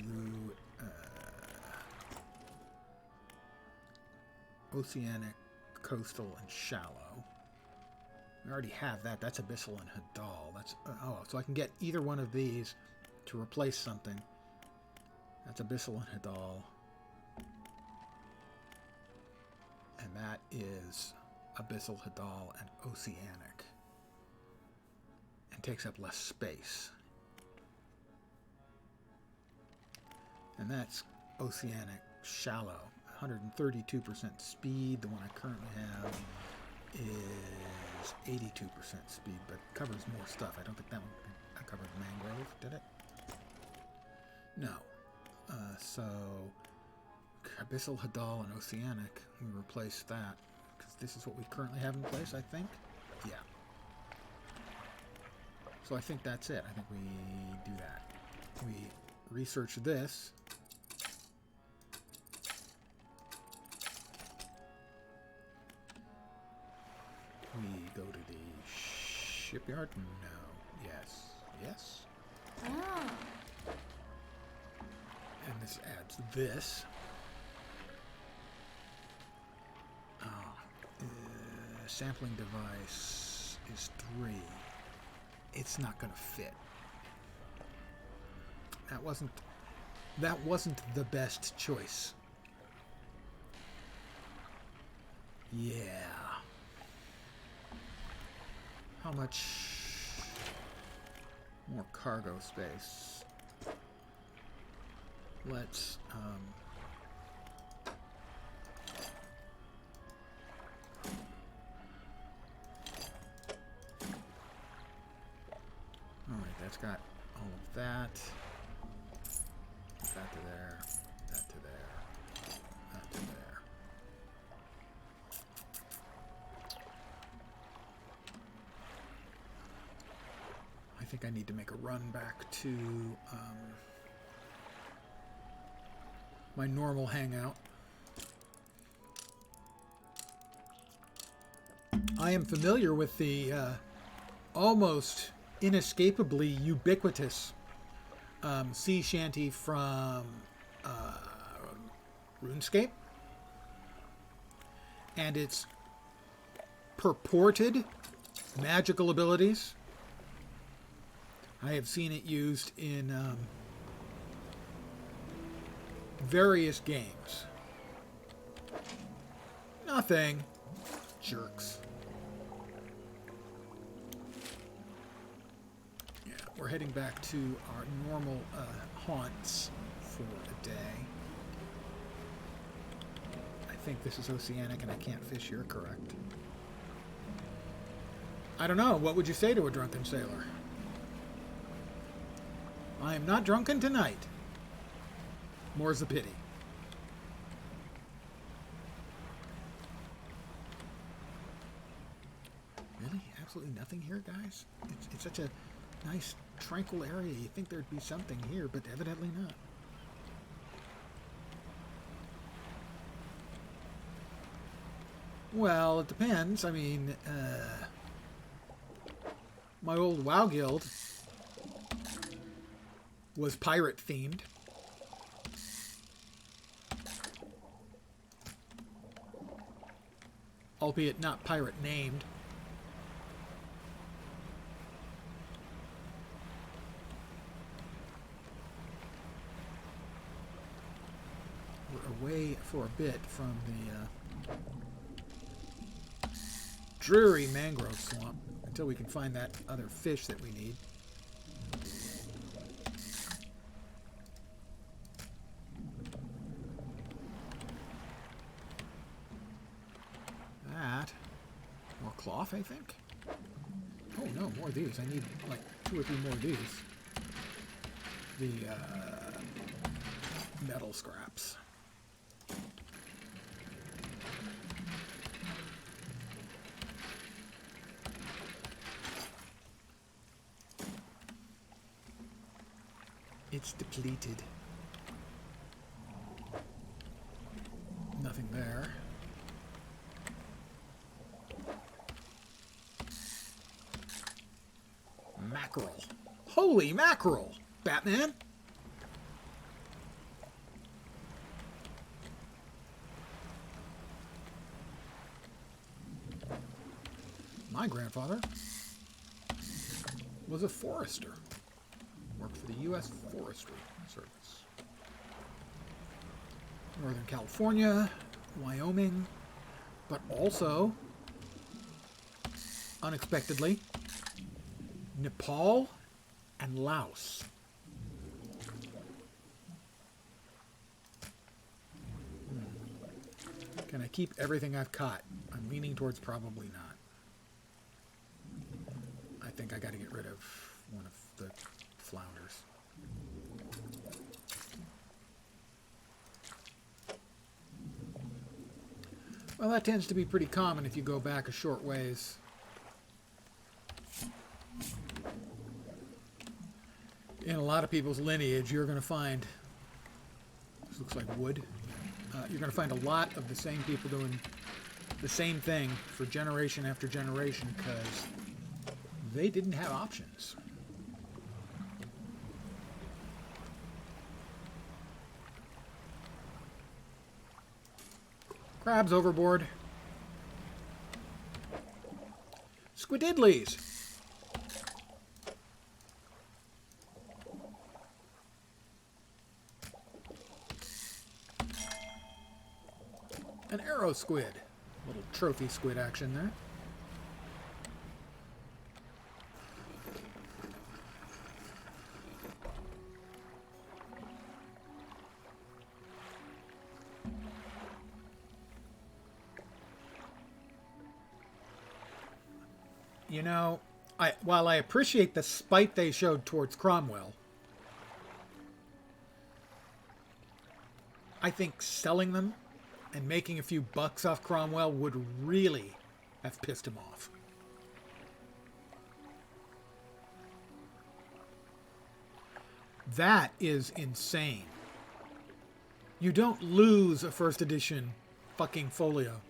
oceanic, coastal, and shallow. We already have that. That's abyssal and hadal. That's oh, so I can get either one of these to replace something. That's abyssal and hadal. And that is abyssal, hadal, and oceanic. And takes up less space. And that's oceanic shallow. 132% speed. The one I currently have is 82% speed, but covers more stuff. I don't think that covered mangrove, did it? No. So abyssal, hadal, and oceanic, we replace that because this is what we currently have in place, I think. Yeah. So I think that's it. I think we do that. We research this. We go to the shipyard? No. Yes. Yes. Oh. And this adds this. Sampling device is 3. It's not going to fit. That wasn't the best choice. Yeah. How much more cargo space? Let's alright, that's got all of that. That to there, that to there, that to there. I think I need to make a run back to my normal hangout. I am familiar with the almost inescapably ubiquitous sea shanty from RuneScape and its purported magical abilities. I have seen it used in various games. Nothing. Jerks. Yeah, we're heading back to our normal haunts for a day. I think this is oceanic and I can't fish here, correct? I don't know. What would you say to a drunken sailor? I am not drunken tonight. More's the pity. Really? Absolutely nothing here, guys? It's such a nice, tranquil area. You'd think there'd be something here, but evidently not. Well, it depends. I mean, my old WoW guild was pirate themed. Albeit not pirate named. We're away for a bit from the dreary mangrove swamp until we can find that other fish that we need. More cloth, I think. Oh no, more of these. I need like 2 or 3 more of these. The metal scraps. It's depleted. Nothing there. Mackerel. Holy mackerel, Batman! My grandfather was a forester. Worked for the U.S. Forestry Service. Northern California, Wyoming, but also, unexpectedly, Nepal and Laos. Can I keep everything I've caught? I'm leaning towards probably not. I think I got to get rid of one of the flounders. Well, that tends to be pretty common if you go back a short ways. In a lot of people's lineage, you're going to find, this looks like wood, you're going to find a lot of the same people doing the same thing for generation after generation because they didn't have options. Crabs overboard. Squididleys. An arrow squid. Little trophy squid action there. You know, while I appreciate the spite they showed towards Cromwell, I think selling them and making a few bucks off Cromwell would really have pissed him off. That is insane. You don't lose a first edition fucking folio.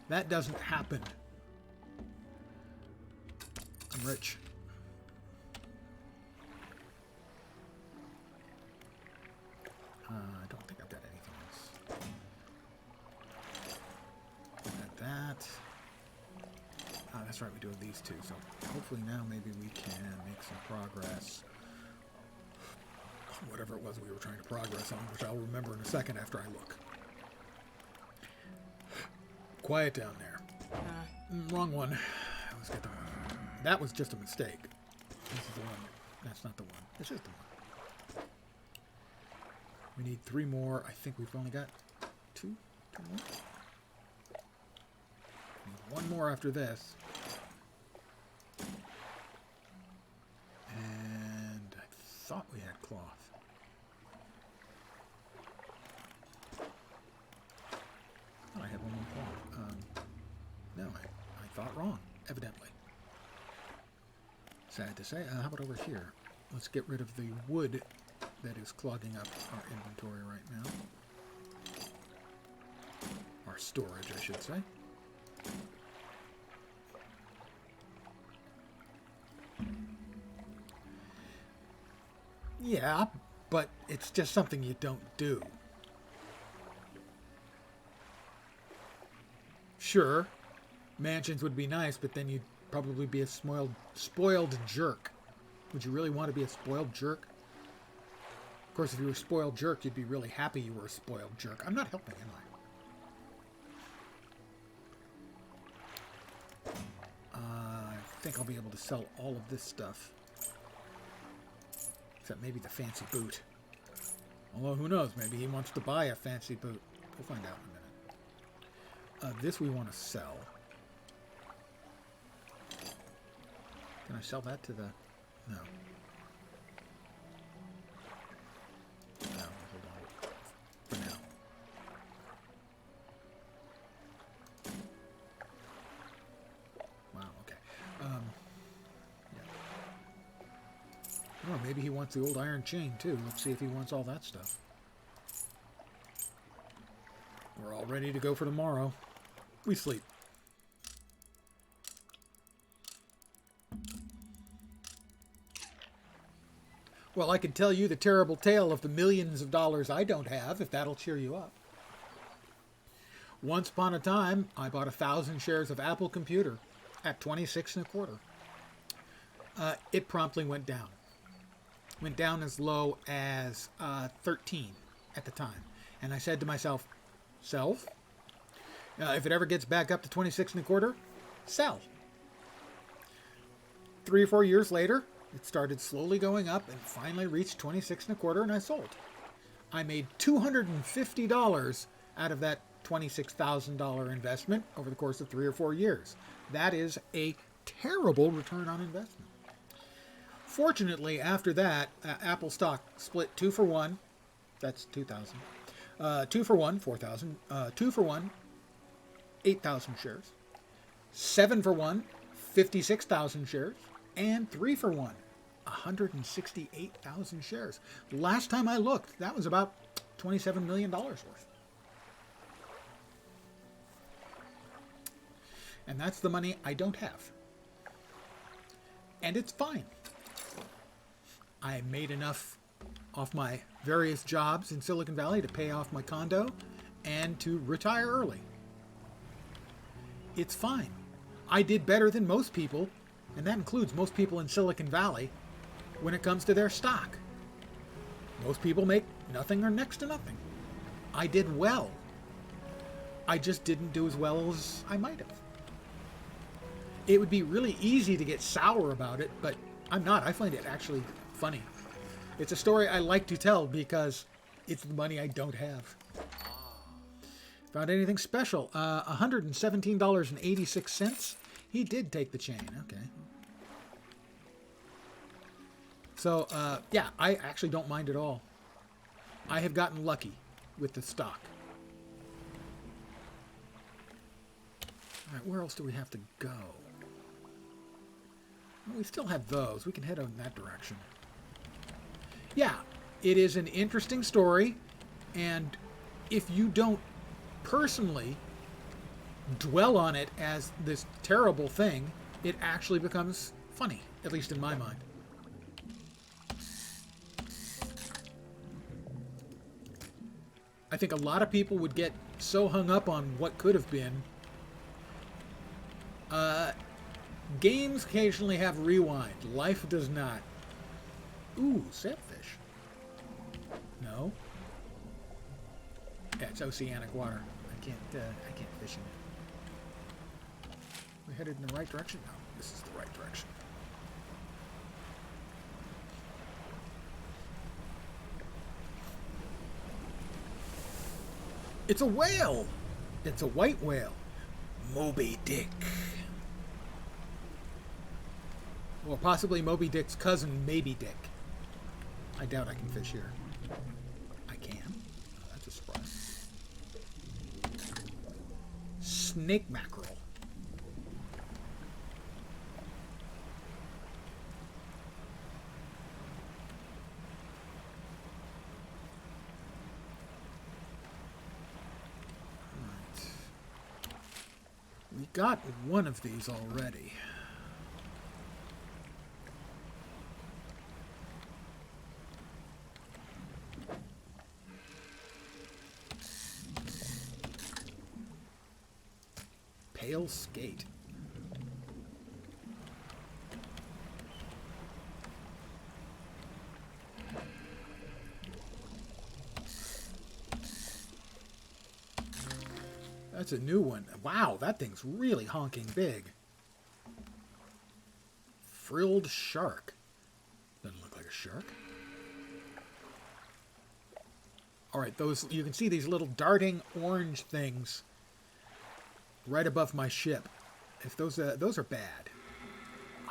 That doesn't happen. I'm rich. I don't think I've got anything else. Got that. Ah, that's right, we do have these two. So hopefully now maybe we can make some progress. Whatever it was we were trying to progress on, which I'll remember in a second after I look. Quiet down there. Wrong one. Let's get the one. That was just a mistake. This is the one. That's not the one. This is the one. We need 3 more. I think we've only got 2 more. Need 1 more after this. And I thought we had cloth. I thought I had 1 more cloth. No, I thought wrong, evidently. Sad to say. How about over here? Let's get rid of the wood that is clogging up our inventory right now. Our storage, I should say. Yeah, but it's just something you don't do. Sure, mansions would be nice, but then you'd probably be a spoiled jerk. Would you really want to be a spoiled jerk? Of course, if you were a spoiled jerk, you'd be really happy you were a spoiled jerk. I'm not helping, am I? I think I'll be able to sell all of this stuff. Except maybe the fancy boot. Although, who knows? Maybe he wants to buy a fancy boot. We'll find out in a minute. This we want to sell. Can I sell that to the... No. No, hold on. For now. Wow, okay. Yeah. Oh, maybe he wants the old iron chain, too. Let's see if he wants all that stuff. We're all ready to go for tomorrow. We sleep. Well, I can tell you the terrible tale of the millions of dollars I don't have, if that'll cheer you up. Once upon a time, I bought 1,000 shares of Apple Computer at 26 and a quarter. It promptly went down. Went down as low as 13 at the time. And I said to myself, self, if it ever gets back up to 26 and a quarter, sell. 3 or 4 years later, it started slowly going up and finally reached 26 and a quarter, and I sold. I made $250 out of that $26,000 investment over the course of 3 or 4 years. That is a terrible return on investment. Fortunately, after that, Apple stock split 2 for 1. That's 2,000. 2 for 1, 4,000. 2 for 1, 8,000 shares. 7 for 1, 56,000 shares. And 3 for 1, 168,000 shares. Last time I looked, that was about $27 million worth. And that's the money I don't have. And it's fine. I made enough off my various jobs in Silicon Valley to pay off my condo and to retire early. It's fine. I did better than most people, and that includes most people in Silicon Valley, when it comes to their stock. Most people make nothing or next to nothing. I did well. I just didn't do as well as I might have. It would be really easy to get sour about it, but I'm not. I find it actually funny. It's a story I like to tell because it's the money I don't have. Found anything special? $117.86. He did take the chain. Okay. So, yeah, I actually don't mind at all. I have gotten lucky with the stock. All right, where else do we have to go? Well, we still have those. We can head in that direction. Yeah, it is an interesting story, and if you don't personally dwell on it as this terrible thing, it actually becomes funny, at least in my mind. I think a lot of people would get so hung up on what could have been. Games occasionally have rewind. Life does not. Ooh, sailfish. No. Yeah, it's oceanic water. I can't fish in it. We headed in the right direction? No, this is the right direction. It's a whale. It's a white whale. Moby Dick. Or possibly Moby Dick's cousin, Maybe Dick. I doubt I can fish here. I can. Oh, that's a surprise. Snake mackerel. Right. We got one of these already. Pale skate. That's a new one. Wow, that thing's really honking big. Frilled shark. Doesn't look like a shark. All right, those, you can see these little darting orange things right above my ship. If those are bad.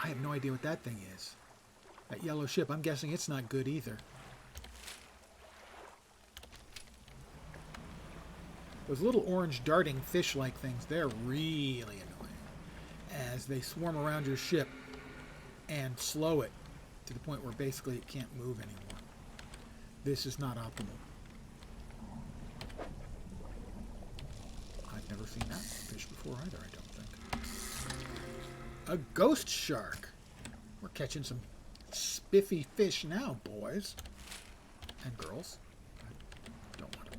I have no idea what that thing is. That yellow ship, I'm guessing it's not good either. Those little orange darting fish-like things, they're really annoying. As they swarm around your ship and slow it to the point where basically it can't move anymore. This is not optimal. I've never seen that fish before either, I don't think. A ghost shark. We're catching some spiffy fish now, boys. And girls. I don't want to.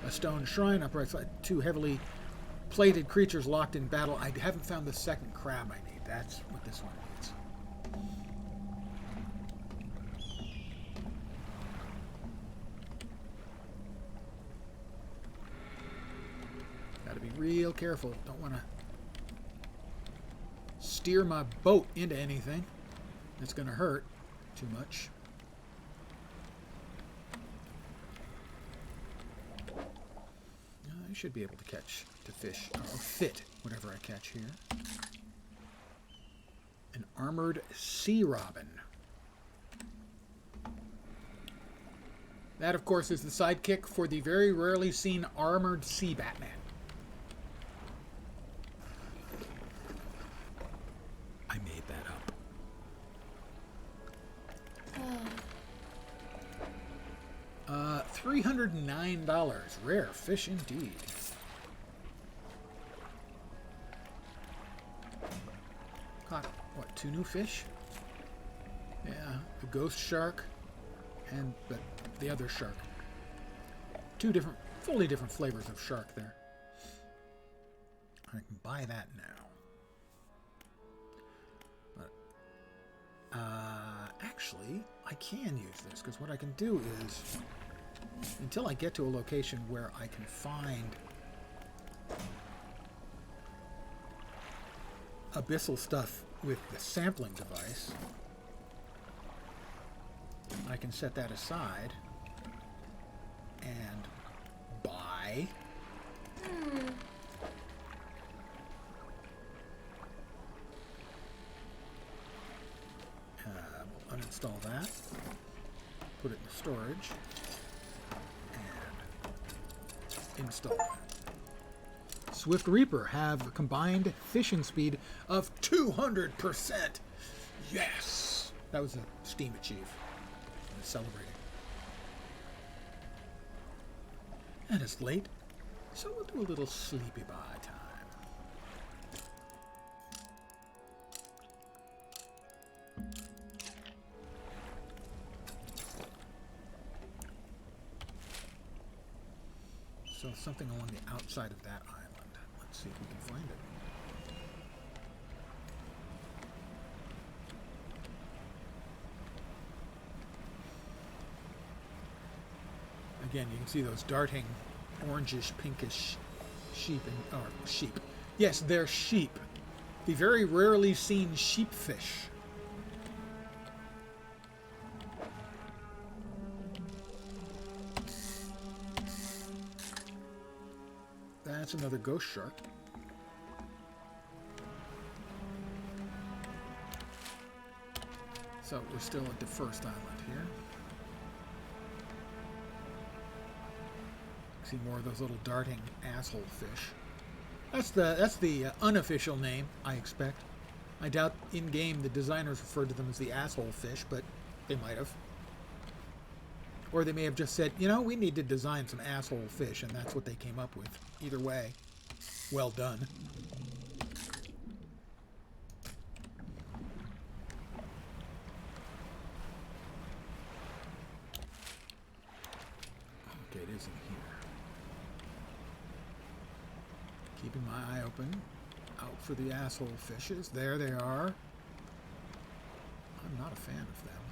A stone shrine upright side. Two heavily plated creatures locked in battle. I haven't found the second crab I need. That's what this one needs. Gotta be real careful. Don't want to steer my boat into anything that's going to hurt too much. I should be able to catch, to fish, or fit whatever I catch here. An armored sea robin. That, of course, is the sidekick for the very rarely seen armored sea Batman. I made that up. $309. Rare fish indeed. Caught, what, 2 new fish? Yeah, the ghost shark and the other shark. 2 different, fully different flavors of shark there. I can buy that now. But, actually, I can use this, because what I can do is, until I get to a location where I can find abyssal stuff with the sampling device, I can set that aside and buy we'll uninstall that, put it in storage, and install that. Swift Reaper have a combined fishing speed of 200%. Yes! That was a Steam achieve. I was celebrating. And it's late, so we'll do a little sleepy bye time. So something along the outside of that island. Let's see if we can find it. Again, you can see those darting orangish, pinkish sheep. Sheep. Yes, they're sheep. The very rarely seen sheepfish. That's another ghost shark. So we're still at the first island here. See more of those little darting asshole fish. That's the unofficial name, I expect. I doubt in-game the designers referred to them as the asshole fish, but they might have. Or they may have just said, you know, we need to design some asshole fish, and that's what they came up with. Either way, well done. Okay, it is in here. Keeping my eye open, out for the asshole fishes. There they are. I'm not a fan of them.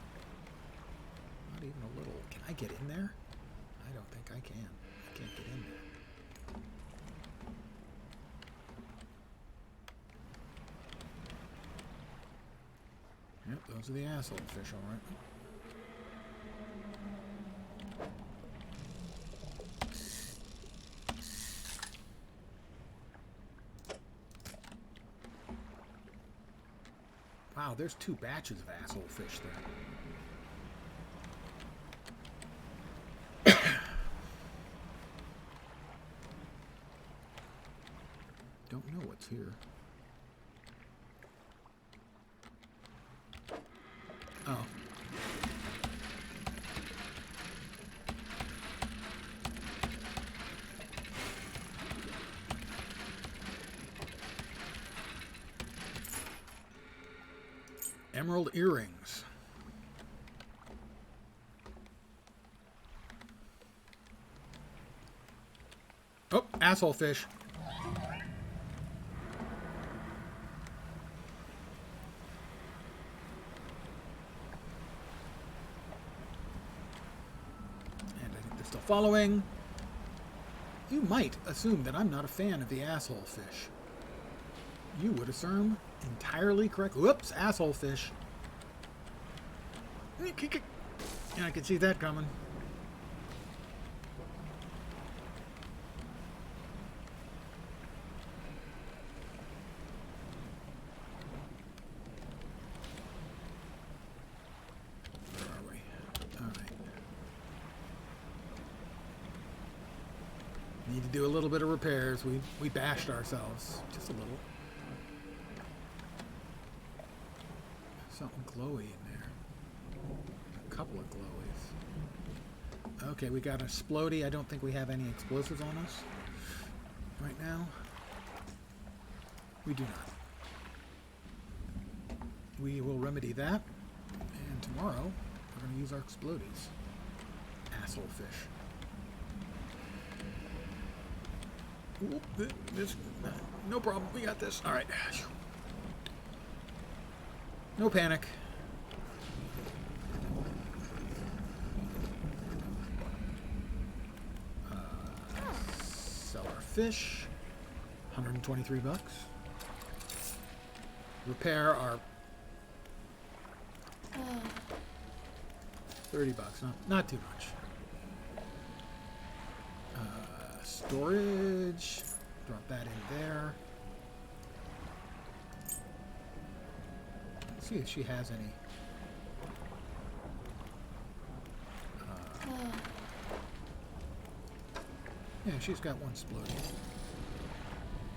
Not even a little. Can I get in there? I don't think I can. I can't get in there. Yep, those are the asshole fish, all right. Wow, there's 2 batches of asshole fish there. Don't know what's here. Oh. Emerald earrings. Oh, asshole fish. And I think they're still following. You might assume that I'm not a fan of the asshole fish. You would assume entirely correct. Whoops, asshole fish. Yeah, I could see that coming. Need to do a little bit of repairs. We bashed ourselves just a little. Something glowy in there. A couple of glowies. Okay, we got a splody. I don't think we have any explosives on us right now. We do not. We will remedy that. And tomorrow, we're going to use our explodies. Asshole fish. Oop, this, no problem. We got this. All right. No panic. Sell our fish. 123 bucks. Repair our 30 bucks. Not too much. Storage. Drop that in there. Let's see if she has any. Yeah, she's got one splody.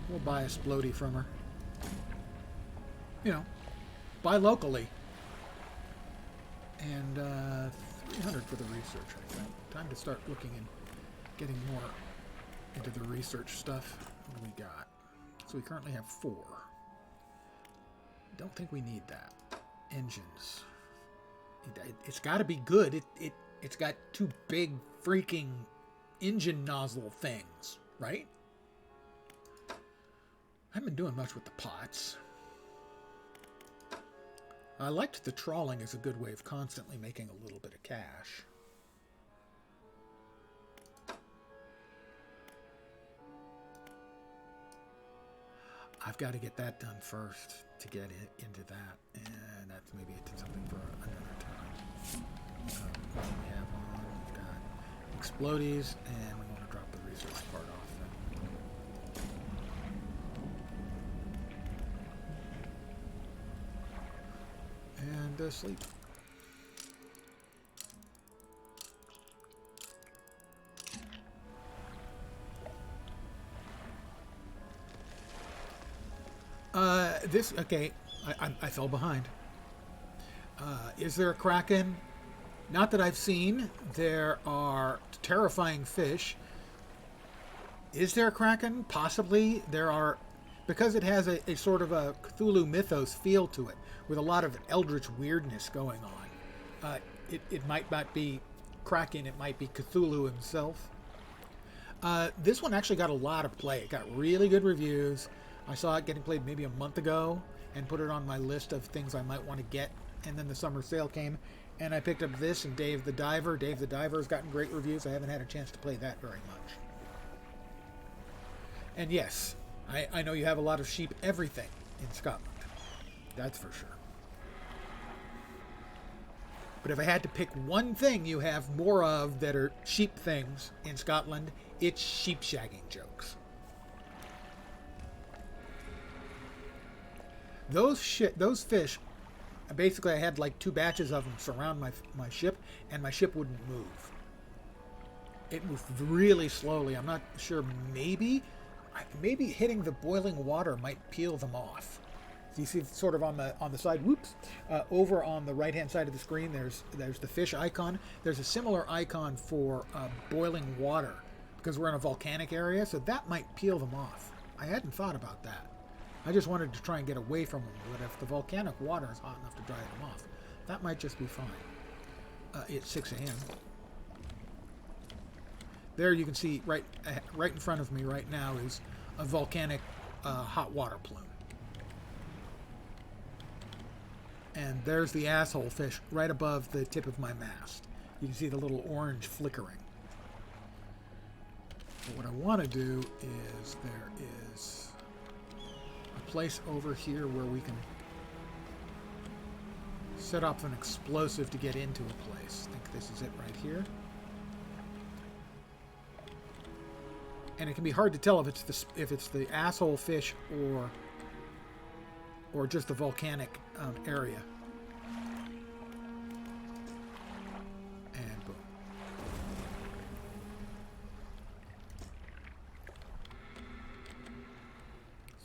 We'll buy a splody from her. You know, buy locally. And 300 for the research, I think. Time to start looking and getting more into the research stuff. What do we got? So we currently have 4. Don't think we need that. Engines. It's got to be good. It's got 2 big freaking engine nozzle things, right? I haven't been doing much with the pots. I liked the trawling as a good way of constantly making a little bit of cash. I've got to get that done first to get into that, and that's maybe something for another time. What do we have on? We've got explodies, and we want to drop the research part off then. And sleep. Okay, I fell behind. Is there a kraken? Not that I've seen. There are terrifying fish. Is there a kraken? Possibly. There are, because it has a sort of a Cthulhu mythos feel to it, with a lot of eldritch weirdness going on. It might not be kraken, it might be Cthulhu himself. This one actually got a lot of play. It got really good reviews. I saw it getting played maybe a month ago and put it on my list of things I might want to get. And then the summer sale came and I picked up this and Dave the Diver. Dave the Diver has gotten great reviews. I haven't had a chance to play that very much. And yes, I know you have a lot of sheep everything in Scotland. That's for sure. But if I had to pick one thing you have more of that are sheep things in Scotland, it's sheep shagging jokes. Those fish, basically I had like 2 batches of them surround my ship, and my ship wouldn't move. It moved really slowly. I'm not sure. Maybe hitting the boiling water might peel them off. So you see sort of on the side, whoops, over on the right hand side of the screen, there's the fish icon. There's a similar icon for boiling water because we're in a volcanic area, so that might peel them off. I hadn't thought about that. I just wanted to try and get away from them, but if the volcanic water is hot enough to dry them off, that might just be fine. It's 6 a.m. There you can see right in front of me right now is a volcanic hot water plume. And there's the asshole fish right above the tip of my mast. You can see the little orange flickering. But what I want to do is there is a place over here where we can set up an explosive to get into a place. I think this is it right here. And it can be hard to tell if it's the asshole fish or just the volcanic area. And boom.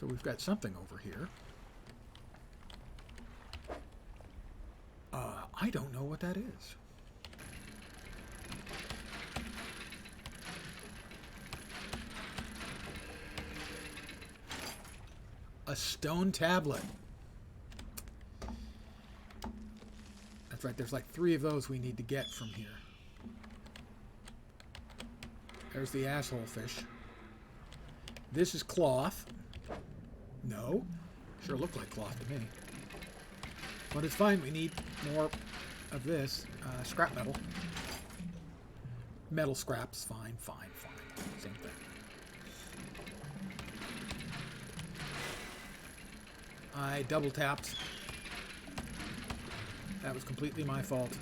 we've got something over here. I don't know what that is. A stone tablet. That's right, there's like 3 of those we need to get from here. There's the asshole fish. This is cloth. No. Sure looked like cloth to me. But it's fine, we need more of this. Scrap metal. Metal scraps, fine. Same thing. I double tapped. That was completely my fault.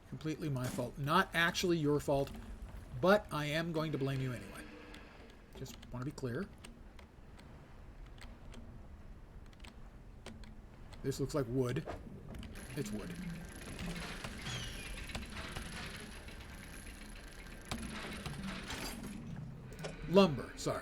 Completely my fault. Not actually your fault, but I am going to blame you anyway. Just want to be clear. This looks like wood. It's wood. Lumber, sorry.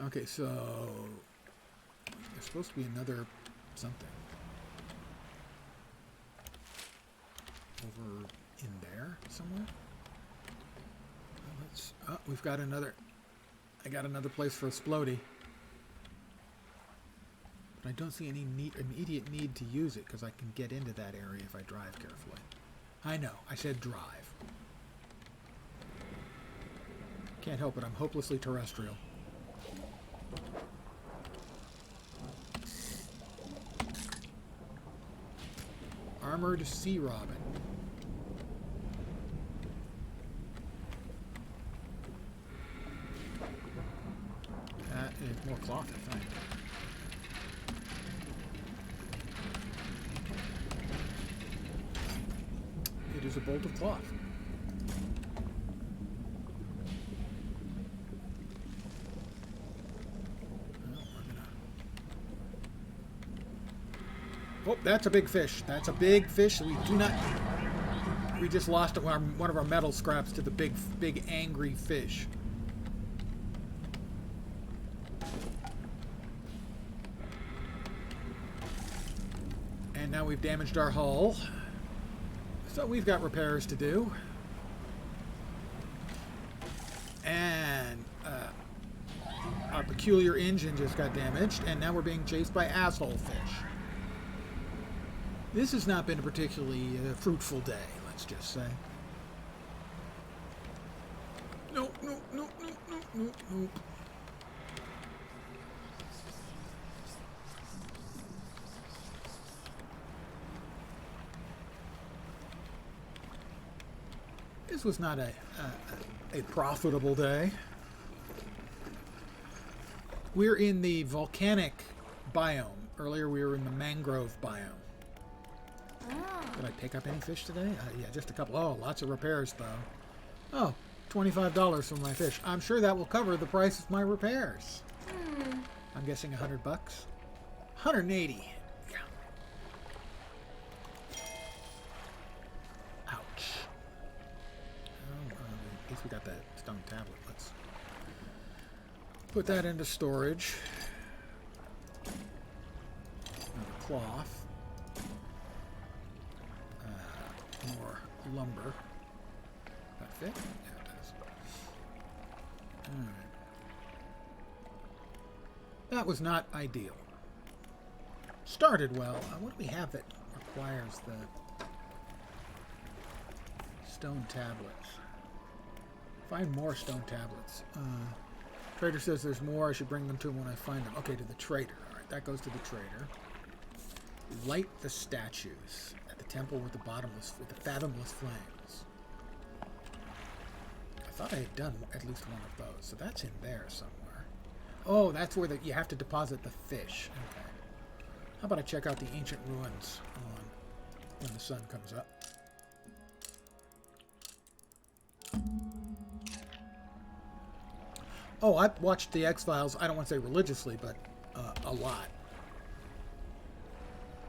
Okay, so there's supposed to be another something over in there somewhere. Let's. Oh, we've got another. I got another place for a splody, but I don't see any immediate need to use it because I can get into that area if I drive carefully. I know. I said drive. Can't help it. I'm hopelessly terrestrial. Armored sea robin. That is more cloth, I think. It is a bolt of cloth. Oh, that's a big fish. That's a big fish. We do not... We just lost one of our metal scraps to the big angry fish. And now we've damaged our hull. So we've got repairs to do. And our peculiar engine just got damaged. And now we're being chased by asshole fish. This has not been a particularly fruitful day, let's just say. Nope. This was not a profitable day. We're in the volcanic biome. Earlier we were in the mangrove biome. Did I pick up any fish today? Yeah, just a couple. Oh, lots of repairs, though. Oh, $25 for my fish. I'm sure that will cover the price of my repairs. I'm guessing $100. 180. Yeah. Ouch. Oh, at least we got that stone tablet. Let's put that into storage. Another cloth. More lumber. That fit? Yeah, it does. Alright. That was not ideal. Started well. What do we have that requires the stone tablets? Find more stone tablets. Trader says there's more. I should bring them to him when I find them. Okay, to the trader. Alright, that goes to the trader. Light the statues. Temple with the fathomless flames. I thought I had done at least one of those, so that's in there somewhere. Oh, that's where you have to deposit the fish. Okay. How about I check out the ancient ruins when the sun comes up? Oh, I watched the X-Files. I don't want to say religiously, but a lot.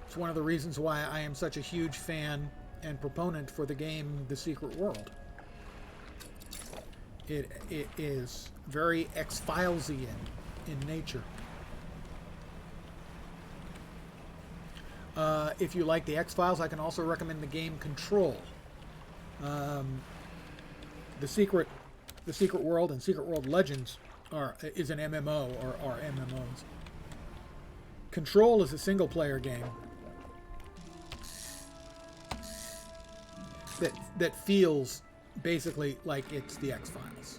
It's one of the reasons why I am such a huge fan and proponent for the game The Secret World. It is very X-Filesian in nature. If you like the X-Files, I can also recommend the game Control. The Secret World and Secret World Legends is an MMO, or are MMOs. Control is a single-player game that feels basically like it's the X-Files.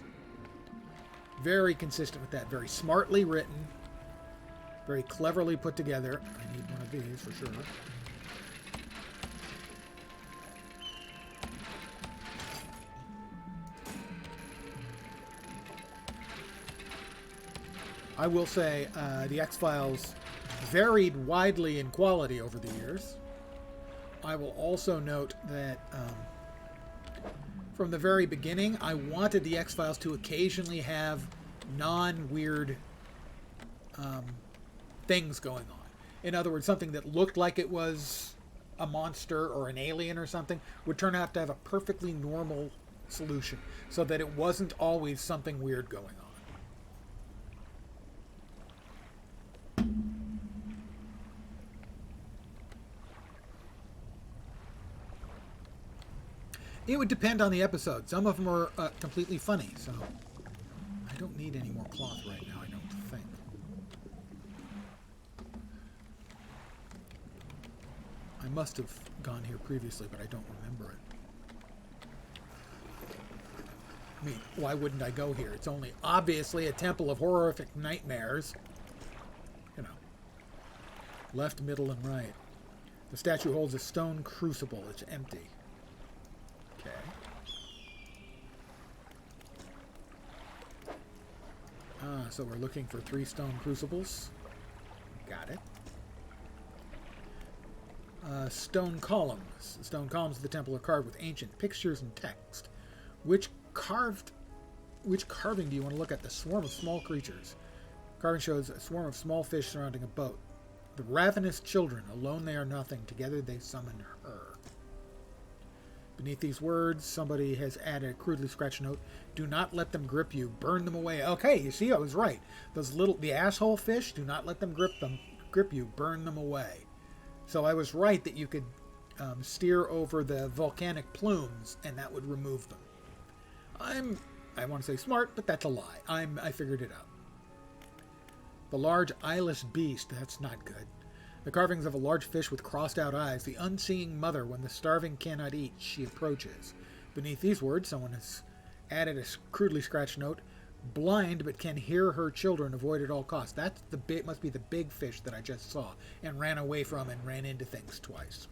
Very consistent with that. Very smartly written. Very cleverly put together. I need one of these for sure. I will say the X-Files varied widely in quality over the years. I will also note that from the very beginning, I wanted the X-Files to occasionally have non-weird things going on. In other words, something that looked like it was a monster or an alien or something would turn out to have a perfectly normal solution, so that it wasn't always something weird going on. It would depend on the episode. Some of them are completely funny, so I don't need any more cloth right now, I don't think. I must have gone here previously, but I don't remember it. I mean, why wouldn't I go here? It's only obviously a temple of horrific nightmares. You know. Left, middle, and right. The statue holds a stone crucible. It's empty. Okay. So we're looking for 3 stone crucibles. Got it. Stone columns. The stone columns of the temple are carved with ancient pictures and text. Which carving do you want to look at? The swarm of small creatures. Carving shows a swarm of small fish surrounding a boat. The ravenous children, alone they are nothing. Together they summon her. Beneath these words, somebody has added a crudely scratched note. Do not let them grip you. Burn them away. Okay, you see, I was right. The asshole fish, do not let them grip you. Burn them away. So I was right that you could steer over the volcanic plumes and that would remove them. I want to say smart, but that's a lie. I figured it out. The large eyeless beast, that's not good. The carvings of a large fish with crossed-out eyes. The unseeing mother, when the starving cannot eat, she approaches. Beneath these words, someone has added a crudely scratched note. Blind, but can hear her children, avoid at all costs. That's must be the big fish that I just saw and ran away from and ran into things twice.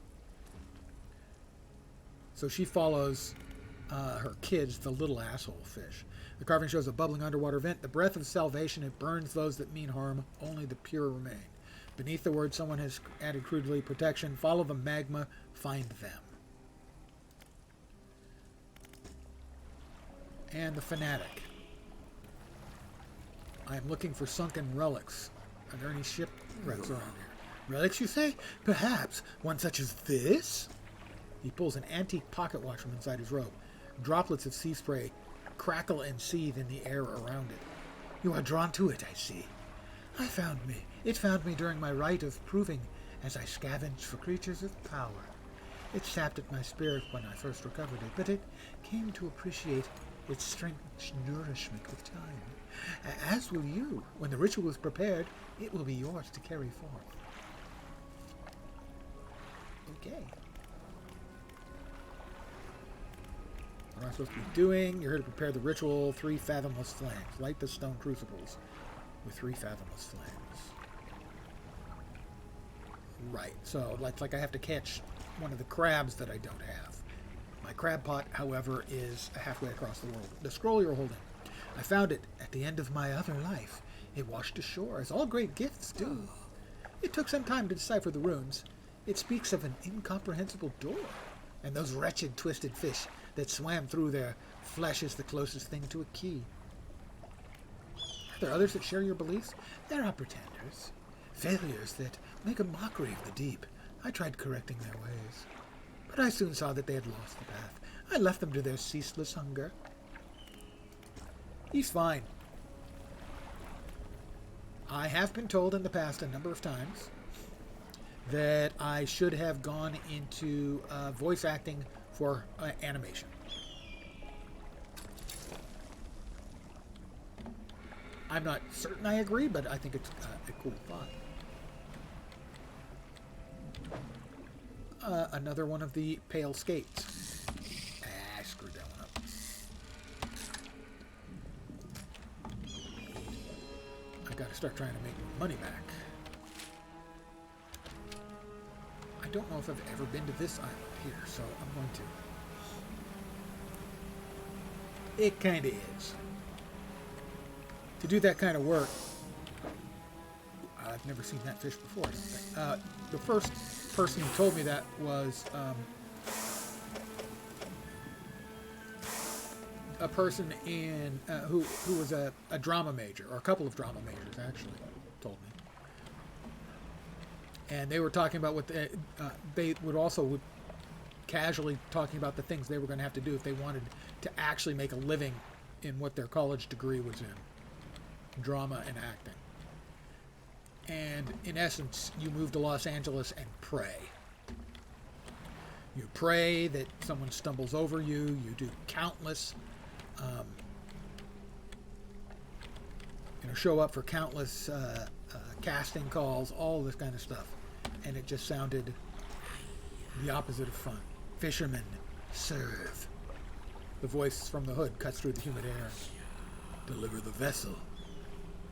So she follows her kids, the little asshole fish. The carving shows a bubbling underwater vent. The breath of salvation, it burns those that mean harm. Only the pure remain. Beneath the word, someone has added crudely protection. Follow the magma, find them. And the fanatic. I am looking for sunken relics. Are there any shipwrecks around here? Relics, you say? Perhaps. One such as this? He pulls an antique pocket watch from inside his robe. Droplets of sea spray crackle and seethe in the air around it. You are drawn to it, I see. It found me during my rite of proving as I scavenged for creatures of power. It sapped at my spirit when I first recovered it, but it came to appreciate its strange nourishment with time. As will you. When the ritual is prepared, it will be yours to carry forth. Okay. What am I supposed to be doing? You're here to prepare the ritual. 3 fathomless flames. Light the stone crucibles with 3 fathomless flames. Right. So it's like I have to catch one of the crabs that I don't have. My crab pot, however, is halfway across the world. The scroll you're holding. I found it at the end of my other life. It washed ashore, as all great gifts do. It took some time to decipher the runes. It speaks of an incomprehensible door, and those wretched twisted fish that swam through their flesh is the closest thing to a key. Are there others that share your beliefs? There are pretenders. Failures that make a mockery of the deep. I tried correcting their ways, but I soon saw that they had lost the path. I left them to their ceaseless hunger. He's fine. I have been told in the past a number of times that I should have gone into voice acting for animation. I'm not certain I agree, but I think it's a cool thought. Another one of the pale skates. I screwed that one up. I gotta start trying to make money back. I don't know if I've ever been to this island here, so I'm going to. It kind of is. To do that kind of work, I've never seen that fish before, I don't think. The first person who told me that was a person in who was a drama major, or a couple of drama majors, actually, told me. And they were talking about what they would also casually talking about the things they were going to have to do if they wanted to actually make a living in what their college degree was in. Drama and acting. And in essence, you move to Los Angeles and pray. You pray that someone stumbles over you. You do countless, show up for countless casting calls, all this kind of stuff. And it just sounded the opposite of fun. Fishermen, serve. The voice from the hood cuts through the humid air. Deliver the vessel.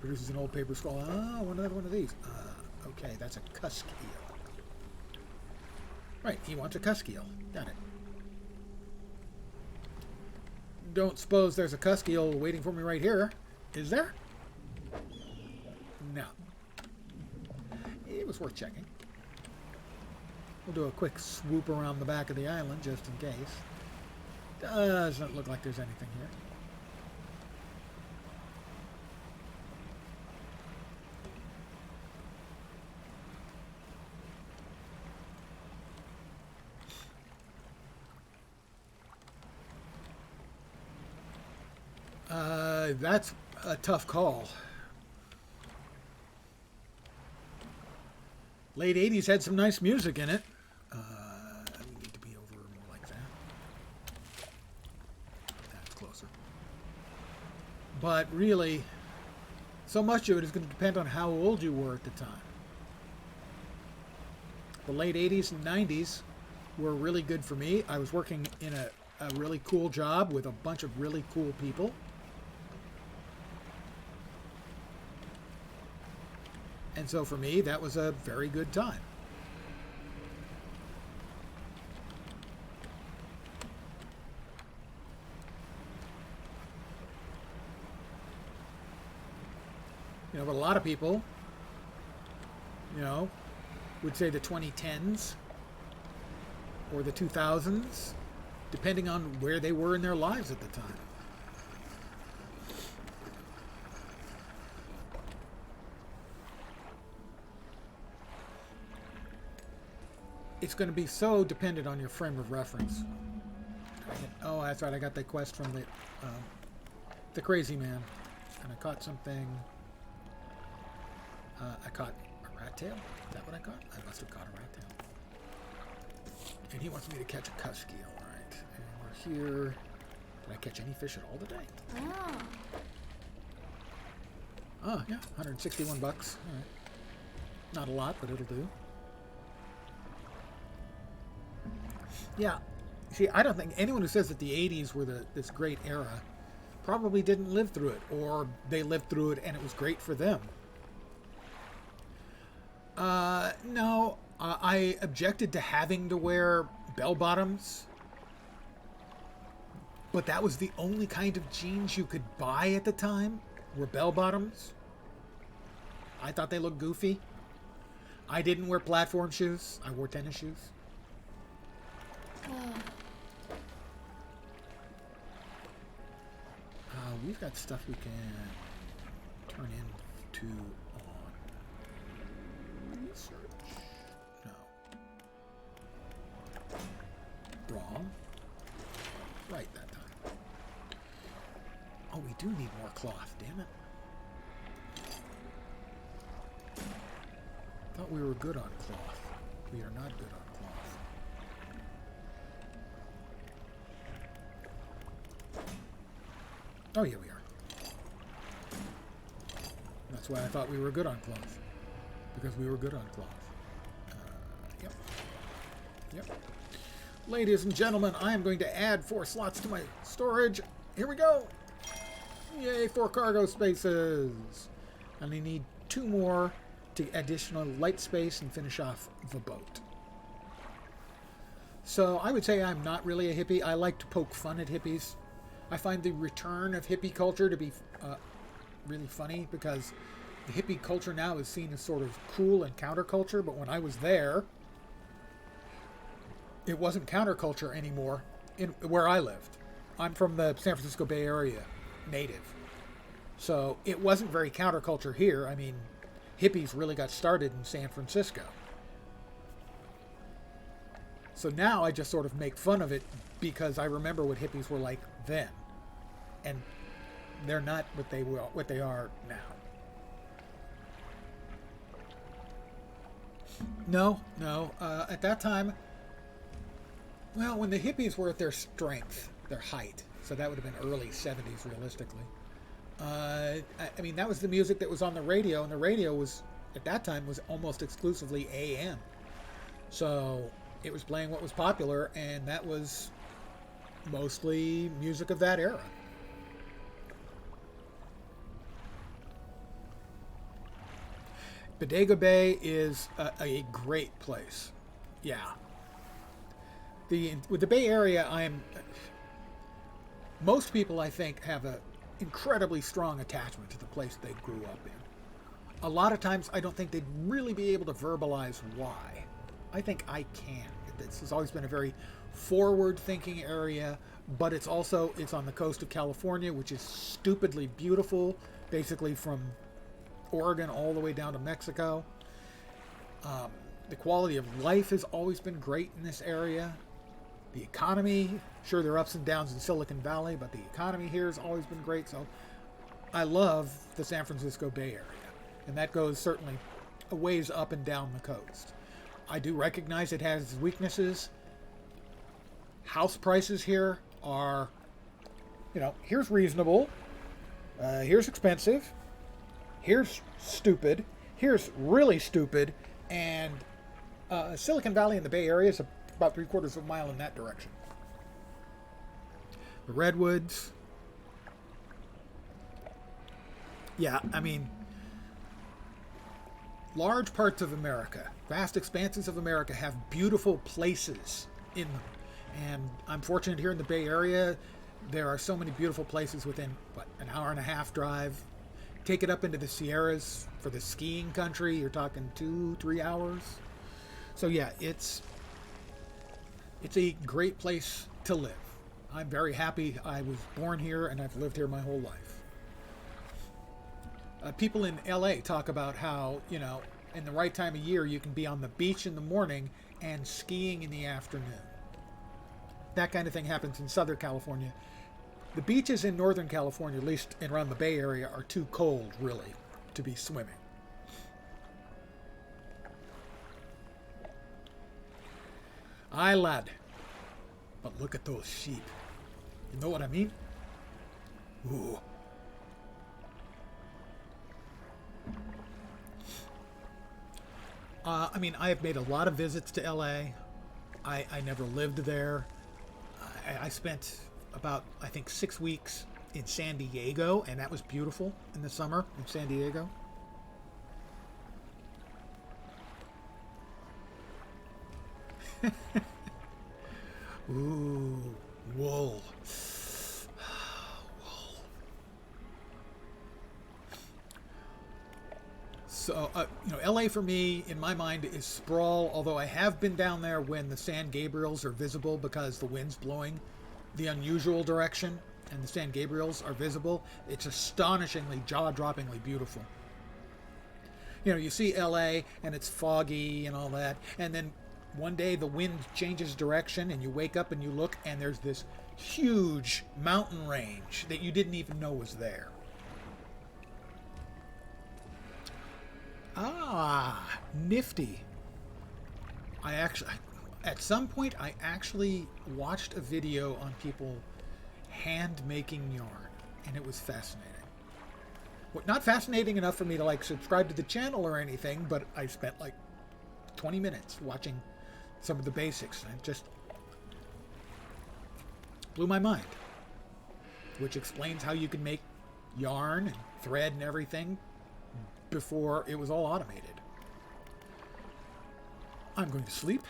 Produces an old paper scroll. Oh, another one of these. Okay, that's a cusk eel. Right, he wants a cusk eel. Got it. Don't suppose there's a cusk eel waiting for me right here. Is there? No. It was worth checking. We'll do a quick swoop around the back of the island just in case. Doesn't look like there's anything here. That's a tough call. Late 80s had some nice music in it. We need to be over more like that. That's closer. But really, so much of it is going to depend on how old you were at the time. The late 80s and 90s were really good for me. I was working in a really cool job with a bunch of really cool people. And so for me, that was a very good time. But a lot of people, would say the 2010s or the 2000s, depending on where they were in their lives at the time. It's going to be so dependent on your frame of reference. Oh, that's right. I got that quest from the crazy man, and I caught something. I caught a rat tail. Is that what I caught? I must have caught a rat tail. And he wants me to catch a cusk eel. All right. And we're here. Did I catch any fish at all today? Oh. Oh, yeah. 161 bucks. All right. Not a lot, but it'll do. Yeah. See, I don't think anyone who says that the 80s were this great era probably didn't live through it, or they lived through it and it was great for them. No, I objected to having to wear bell bottoms, but that was the only kind of jeans you could buy at the time, were bell bottoms. I thought they looked goofy. I didn't wear platform shoes. I wore tennis shoes. We've got stuff we can turn into on. search. No. Wrong. Right that time. Oh, we do need more cloth, damn it. Thought we were good on cloth. We are not good on cloth. Oh, yeah, we are. That's why I thought we were good on cloth. Because we were good on cloth. Yep. Yep. Ladies and gentlemen, I am going to add 4 slots to my storage. Here we go. Yay, 4 cargo spaces. And I need 2 more to additional light space and finish off the boat. So I would say I'm not really a hippie. I like to poke fun at hippies. I find the return of hippie culture to be really funny because the hippie culture now is seen as sort of cool and counterculture, but when I was there, it wasn't counterculture anymore in where I lived. I'm from the San Francisco Bay Area, native. So it wasn't very counterculture here. I mean, hippies really got started in San Francisco. So now I just sort of make fun of it because I remember what hippies were like then. And they're not what they are now. No. At that time, well, when the hippies were at their strength, their height, so that would have been early 70s realistically. I mean, that was the music that was on the radio, and the radio was, at that time, was almost exclusively AM. So it was playing what was popular, and that was mostly music of that era. Bodega Bay is a great place. Yeah. With the Bay Area, most people, I think, have a incredibly strong attachment to the place they grew up in. A lot of times, I don't think they'd really be able to verbalize why. I think I can. This has always been a very forward-thinking area, but it's on the coast of California, which is stupidly beautiful, basically from Oregon all the way down to Mexico. The quality of life has always been great in this area. The economy, sure, there are ups and downs in Silicon Valley, but the economy here has always been great. So I love the San Francisco Bay Area, and that goes certainly a ways up and down the coast. I do recognize it has its weaknesses. House prices here are, here's reasonable, here's expensive, here's stupid, here's really stupid, and Silicon Valley and the Bay Area is about 3/4 of a mile in that direction. The redwoods. Yeah, I mean, large parts of America, vast expanses of America have beautiful places in them. And I'm fortunate here in the Bay Area, there are so many beautiful places within, an hour and a half drive. Take it up into the Sierras for the skiing country, you're talking 2-3 hours. So yeah, it's a great place to live. I'm very happy I was born here and I've lived here my whole life. People in LA talk about how, in the right time of year, you can be on the beach in the morning and skiing in the afternoon. That kind of thing happens in Southern California. The beaches in Northern California, at least around the Bay Area, are too cold, really, to be swimming. Aye, lad. But look at those sheep. You know what I mean? Ooh. I have made a lot of visits to LA. I never lived there. I spent about, 6 weeks in San Diego, and that was beautiful in the summer in San Diego. Ooh, wool. Wool. So, LA for me, in my mind, is sprawl, although I have been down there when the San Gabriels are visible because the wind's blowing the unusual direction and the San Gabriels are visible. It's astonishingly, jaw-droppingly beautiful. You know, you see LA and it's foggy and all that, and then one day the wind changes direction and you wake up and you look and there's this huge mountain range that you didn't even know was there. Ah, nifty. At some point, I actually watched a video on people hand making yarn, and it was fascinating. Well, not fascinating enough for me to like subscribe to the channel or anything, but I spent like 20 minutes watching some of the basics, and it just blew my mind. Which explains how you can make yarn and thread and everything before it was all automated. I'm going to sleep.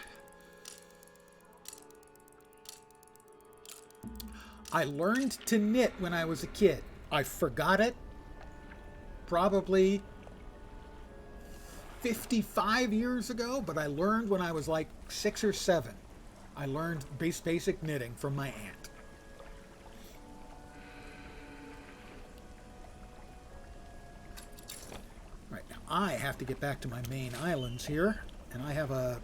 I learned to knit when I was a kid. I forgot it probably 55 years ago, but I learned when I was like 6 or 7. I learned basic knitting from my aunt. Right, now I have to get back to my main islands here, and I have I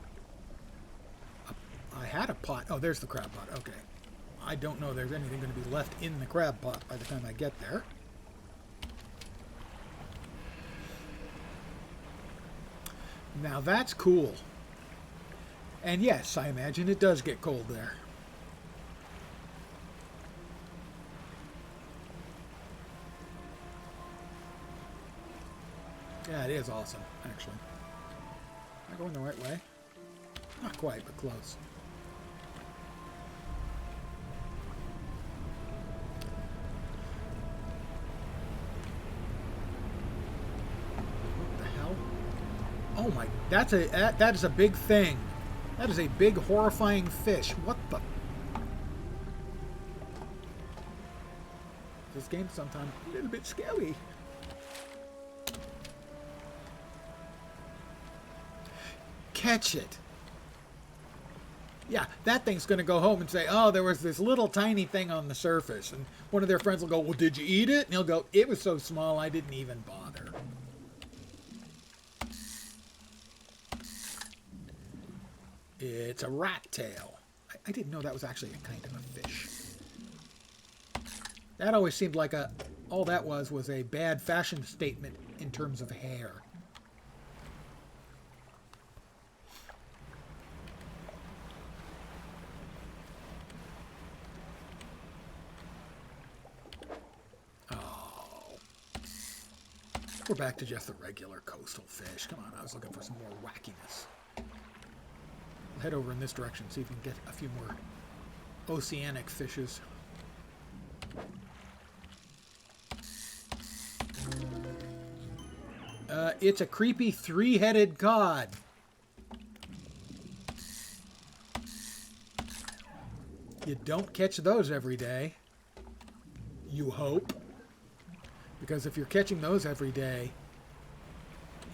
had a pot. Oh, there's the crab pot. Okay. I don't know there's anything going to be left in the crab pot by the time I get there. Now that's cool. And yes, I imagine it does get cold there. Yeah, it is awesome, actually. Am I going the right way? Not quite, but close. What the hell? Oh my, that is a big thing. That is a big horrifying fish. What the? This game's sometimes a little bit scary. Catch it. Yeah, that thing's going to go home and say, oh, there was this little tiny thing on the surface. And one of their friends will go, well, did you eat it? And he'll go, it was so small I didn't even bother. It's a rat tail. I didn't know that was actually a kind of a fish. That always seemed like all that was a bad fashion statement in terms of hair. We're back to just the regular coastal fish. Come on, I was looking for some more wackiness. We'll head over in this direction, see if we can get a few more oceanic fishes. It's a creepy three-headed cod. You don't catch those every day. You hope. Because if you're catching those every day,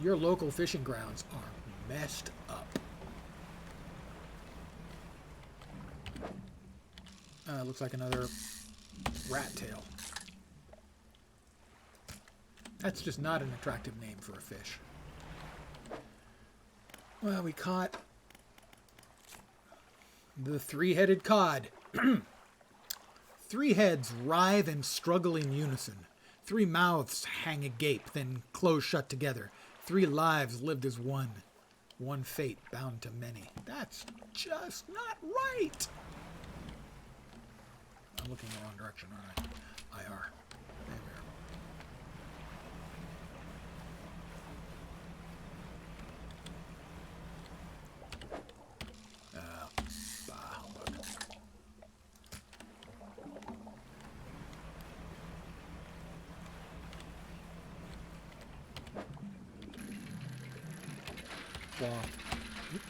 your local fishing grounds are messed up. Looks like another rat tail. That's just not an attractive name for a fish. Well, we caught the three-headed cod. 3 heads writhe and struggle in unison. 3 mouths hang agape, then close shut together. 3 lives lived as one. One fate bound to many. That's just not right. I'm looking the wrong direction, aren't I? IR. There we are. Wow. Oops.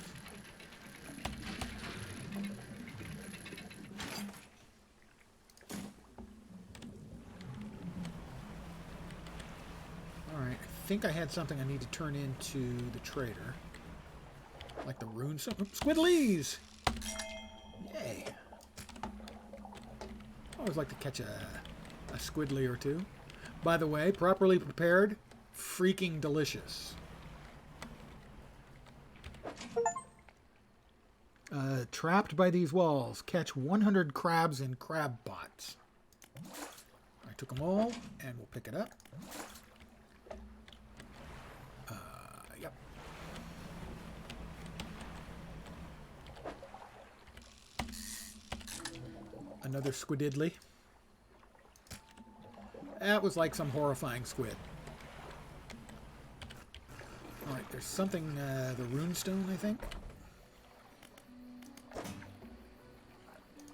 Alright, I think I had something I need to turn into the trader. Like the runes. Squiddlies! Yay! I always like to catch a squiddly or two. By the way, properly prepared, freaking delicious. Trapped by these walls. Catch 100 crabs in crab pots. I took them all, and we'll pick it up. Yep. Another squididly. That was like some horrifying squid. Alright, there's something, the runestone, I think.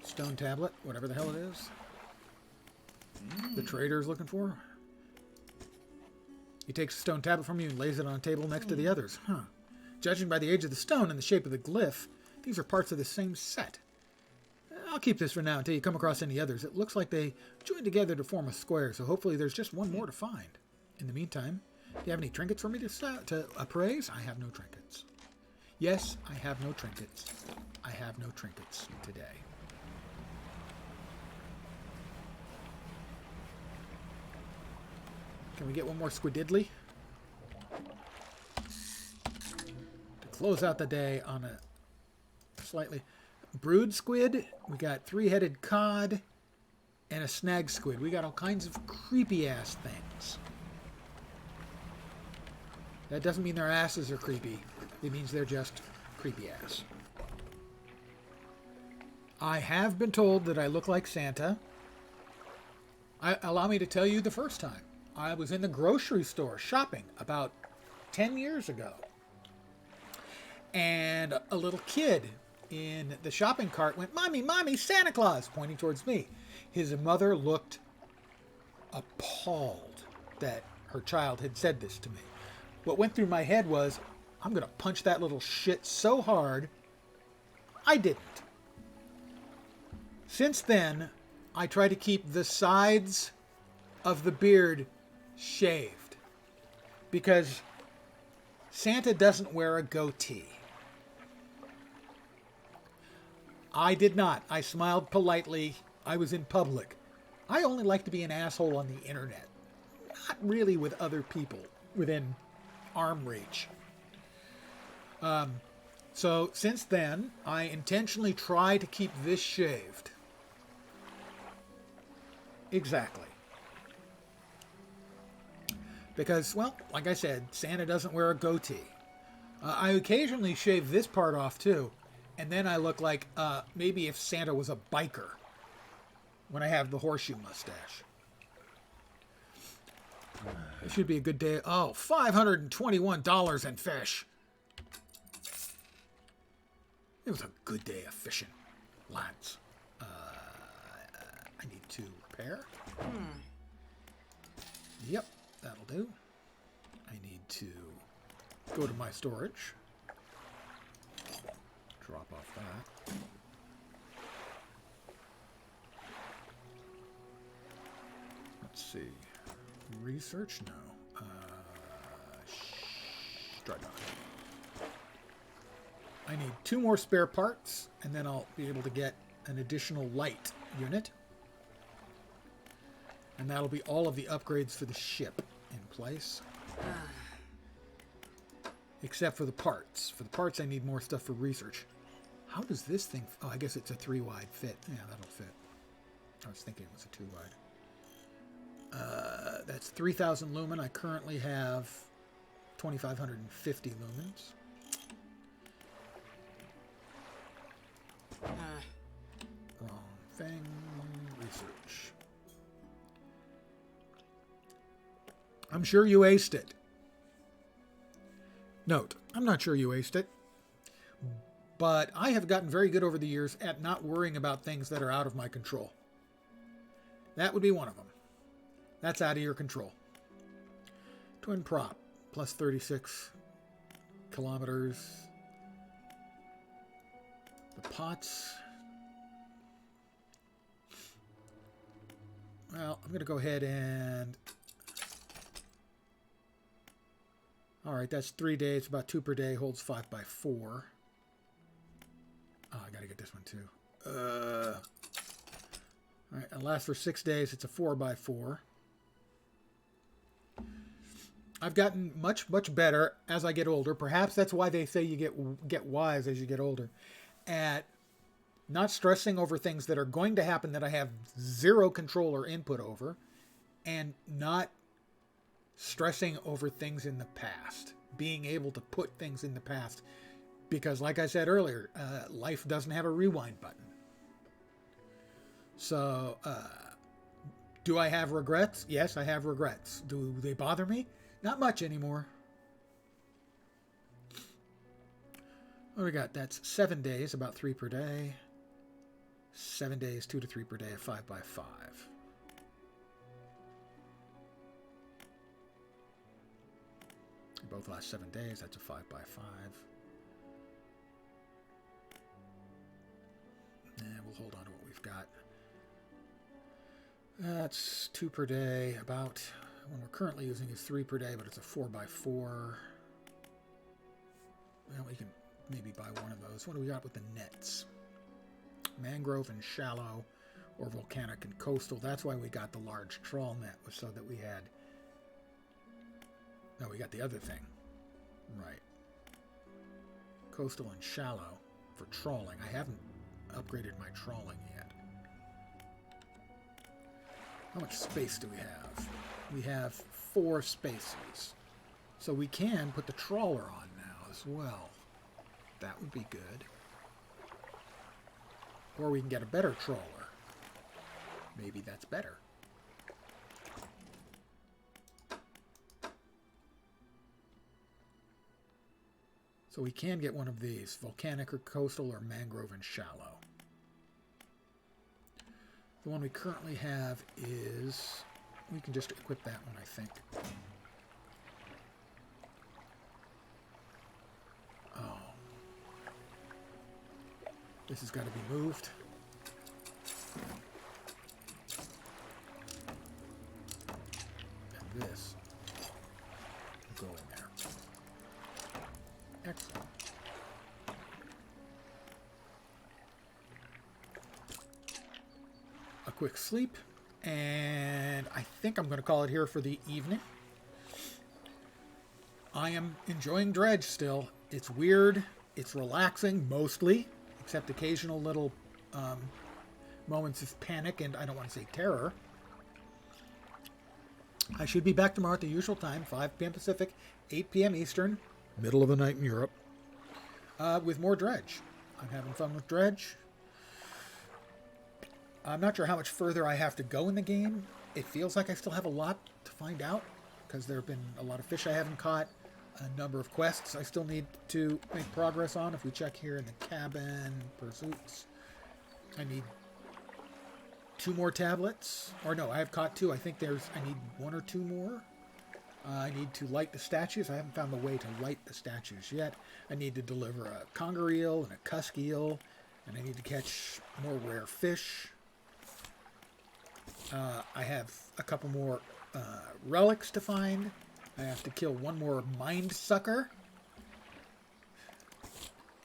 Stone tablet, whatever the hell it is. The trader's looking for. He takes a stone tablet from you and lays it on a table next to the others. Huh. Judging by the age of the stone and the shape of the glyph, these are parts of the same set. I'll keep this for now until you come across any others. It looks like they joined together to form a square, so hopefully there's just one more to find. In the meantime, do you have any trinkets for me to appraise? I have no trinkets. Yes, I have no trinkets. I have no trinkets today. Can we get one more squididly? To close out the day on a slightly... Brood squid, we got three-headed cod, and a snag squid. We got all kinds of creepy-ass things. That doesn't mean their asses are creepy. It means they're just creepy-ass. I have been told that I look like Santa. Allow me to tell you the first time. I was in the grocery store shopping about 10 years ago. And a little kid in the shopping cart went, "Mommy, Mommy, Santa Claus," pointing towards me. His mother looked appalled that her child had said this to me. What went through my head was, I'm going to punch that little shit so hard. I didn't. Since then, I try to keep the sides of the beard shaved. Because Santa doesn't wear a goatee. I did not. I smiled politely. I was in public. I only like to be an asshole on the internet. Not really with other people within arm reach. So since then, I intentionally try to keep this shaved. Exactly. Because, well, like I said, Santa doesn't wear a goatee. I occasionally shave this part off too. And then I look like maybe if Santa was a biker when I have the horseshoe mustache. It should be a good day. Oh, $521 in fish. It was a good day of fishing, lads. I need to repair. Yep, that'll do. I need to go to my storage. Drop off that. Let's see. Research? No. Dry dock. I need 2 more spare parts, and then I'll be able to get an additional light unit. And that'll be all of the upgrades for the ship in place. Except for the parts. For the parts, I need more stuff for research. How does this thing... Oh, I guess it's a 3-wide fit. Yeah, that'll fit. I was thinking it was a 2-wide. That's 3,000 lumen. I currently have 2,550 lumens. Wrong thing. Research. I'm sure you aced it. Note, I'm not sure you aced it. But I have gotten very good over the years at not worrying about things that are out of my control. That would be one of them. That's out of your control. Twin prop, plus 36 kilometers. The pots. Well, I'm going to go ahead and... Alright, that's 3 days, about 2 per day, holds 5 by 4. Oh, I gotta get this one too. Alright, it lasts for 6 days. It's a 4 by 4. I've gotten much, much better as I get older. Perhaps that's why they say you get wise as you get older. at not stressing over things that are going to happen that I have zero control or input over, and not stressing over things in the past. Being able to put things in the past. Because, like I said earlier, life doesn't have a rewind button. So, do I have regrets? Yes, I have regrets. Do they bother me? Not much anymore. What do we got? That's 7 days, about 3 per day. 7 days, 2 to 3 per day, 5 by 5. Both last 7 days, that's a 5 by 5. And we'll hold on to what we've got. That's 2 per day. About one we're currently using is 3 per day, but it's a 4 by 4. Well, we can maybe buy one of those. What do we got with the nets? Mangrove and shallow, or volcanic and coastal. That's why we got the large trawl net, was so that we had... No, we got the other thing. Right. Coastal and shallow for trawling. I haven't upgraded my trawling yet. How much space do we have? We have 4 spaces. So we can put the trawler on now as well. That would be good. Or we can get a better trawler. Maybe that's better. So we can get one of these, volcanic or coastal or mangrove and shallow. The one we currently have is, we can just equip that one, I think. Oh. This has got to be moved. And this will go in there. Excellent. A quick sleep, and I think I'm going to call it here for the evening. I am enjoying Dredge still. It's weird. It's relaxing, mostly, except occasional little moments of panic and, I don't want to say terror. I should be back tomorrow at the usual time, 5 p.m. Pacific, 8 p.m. Eastern. Middle of the night in Europe, with more Dredge. I'm having fun with Dredge. I'm not sure how much further I have to go in the game. It feels like I still have a lot to find out, because there have been a lot of fish I haven't caught, a number of quests I still need to make progress on. If we check here in the cabin, pursuits, I need 2 more tablets. Or no, I have caught 2. I think I need 1 or 2 more. I need to light the statues. I haven't found the way to light the statues yet. I need to deliver a conger eel and a cusk eel, and I need to catch more rare fish. I have a couple more relics to find. I have to kill 1 more mind sucker.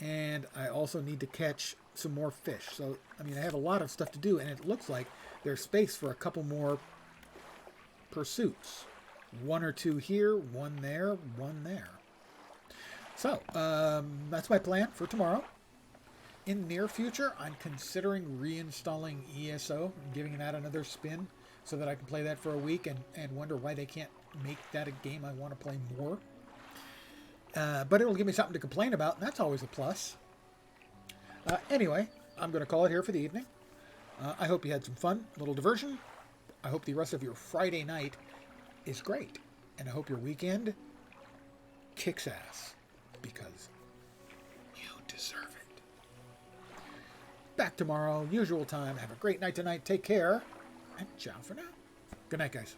And I also need to catch some more fish. So, I mean, I have a lot of stuff to do, and it looks like there's space for a couple more pursuits. 1 or 2 here, 1 there, 1 there. So, that's my plan for tomorrow. In the near future, I'm considering reinstalling ESO and giving that another spin so that I can play that for a week and wonder why they can't make that a game I want to play more. But it'll give me something to complain about, and that's always a plus. Anyway, I'm going to call it here for the evening. I hope you had some fun, a little diversion. I hope the rest of your Friday night is great. And I hope your weekend kicks ass, because you deserve it. Back tomorrow, usual time. Have a great night tonight. Take care, and ciao for now. Good night, guys.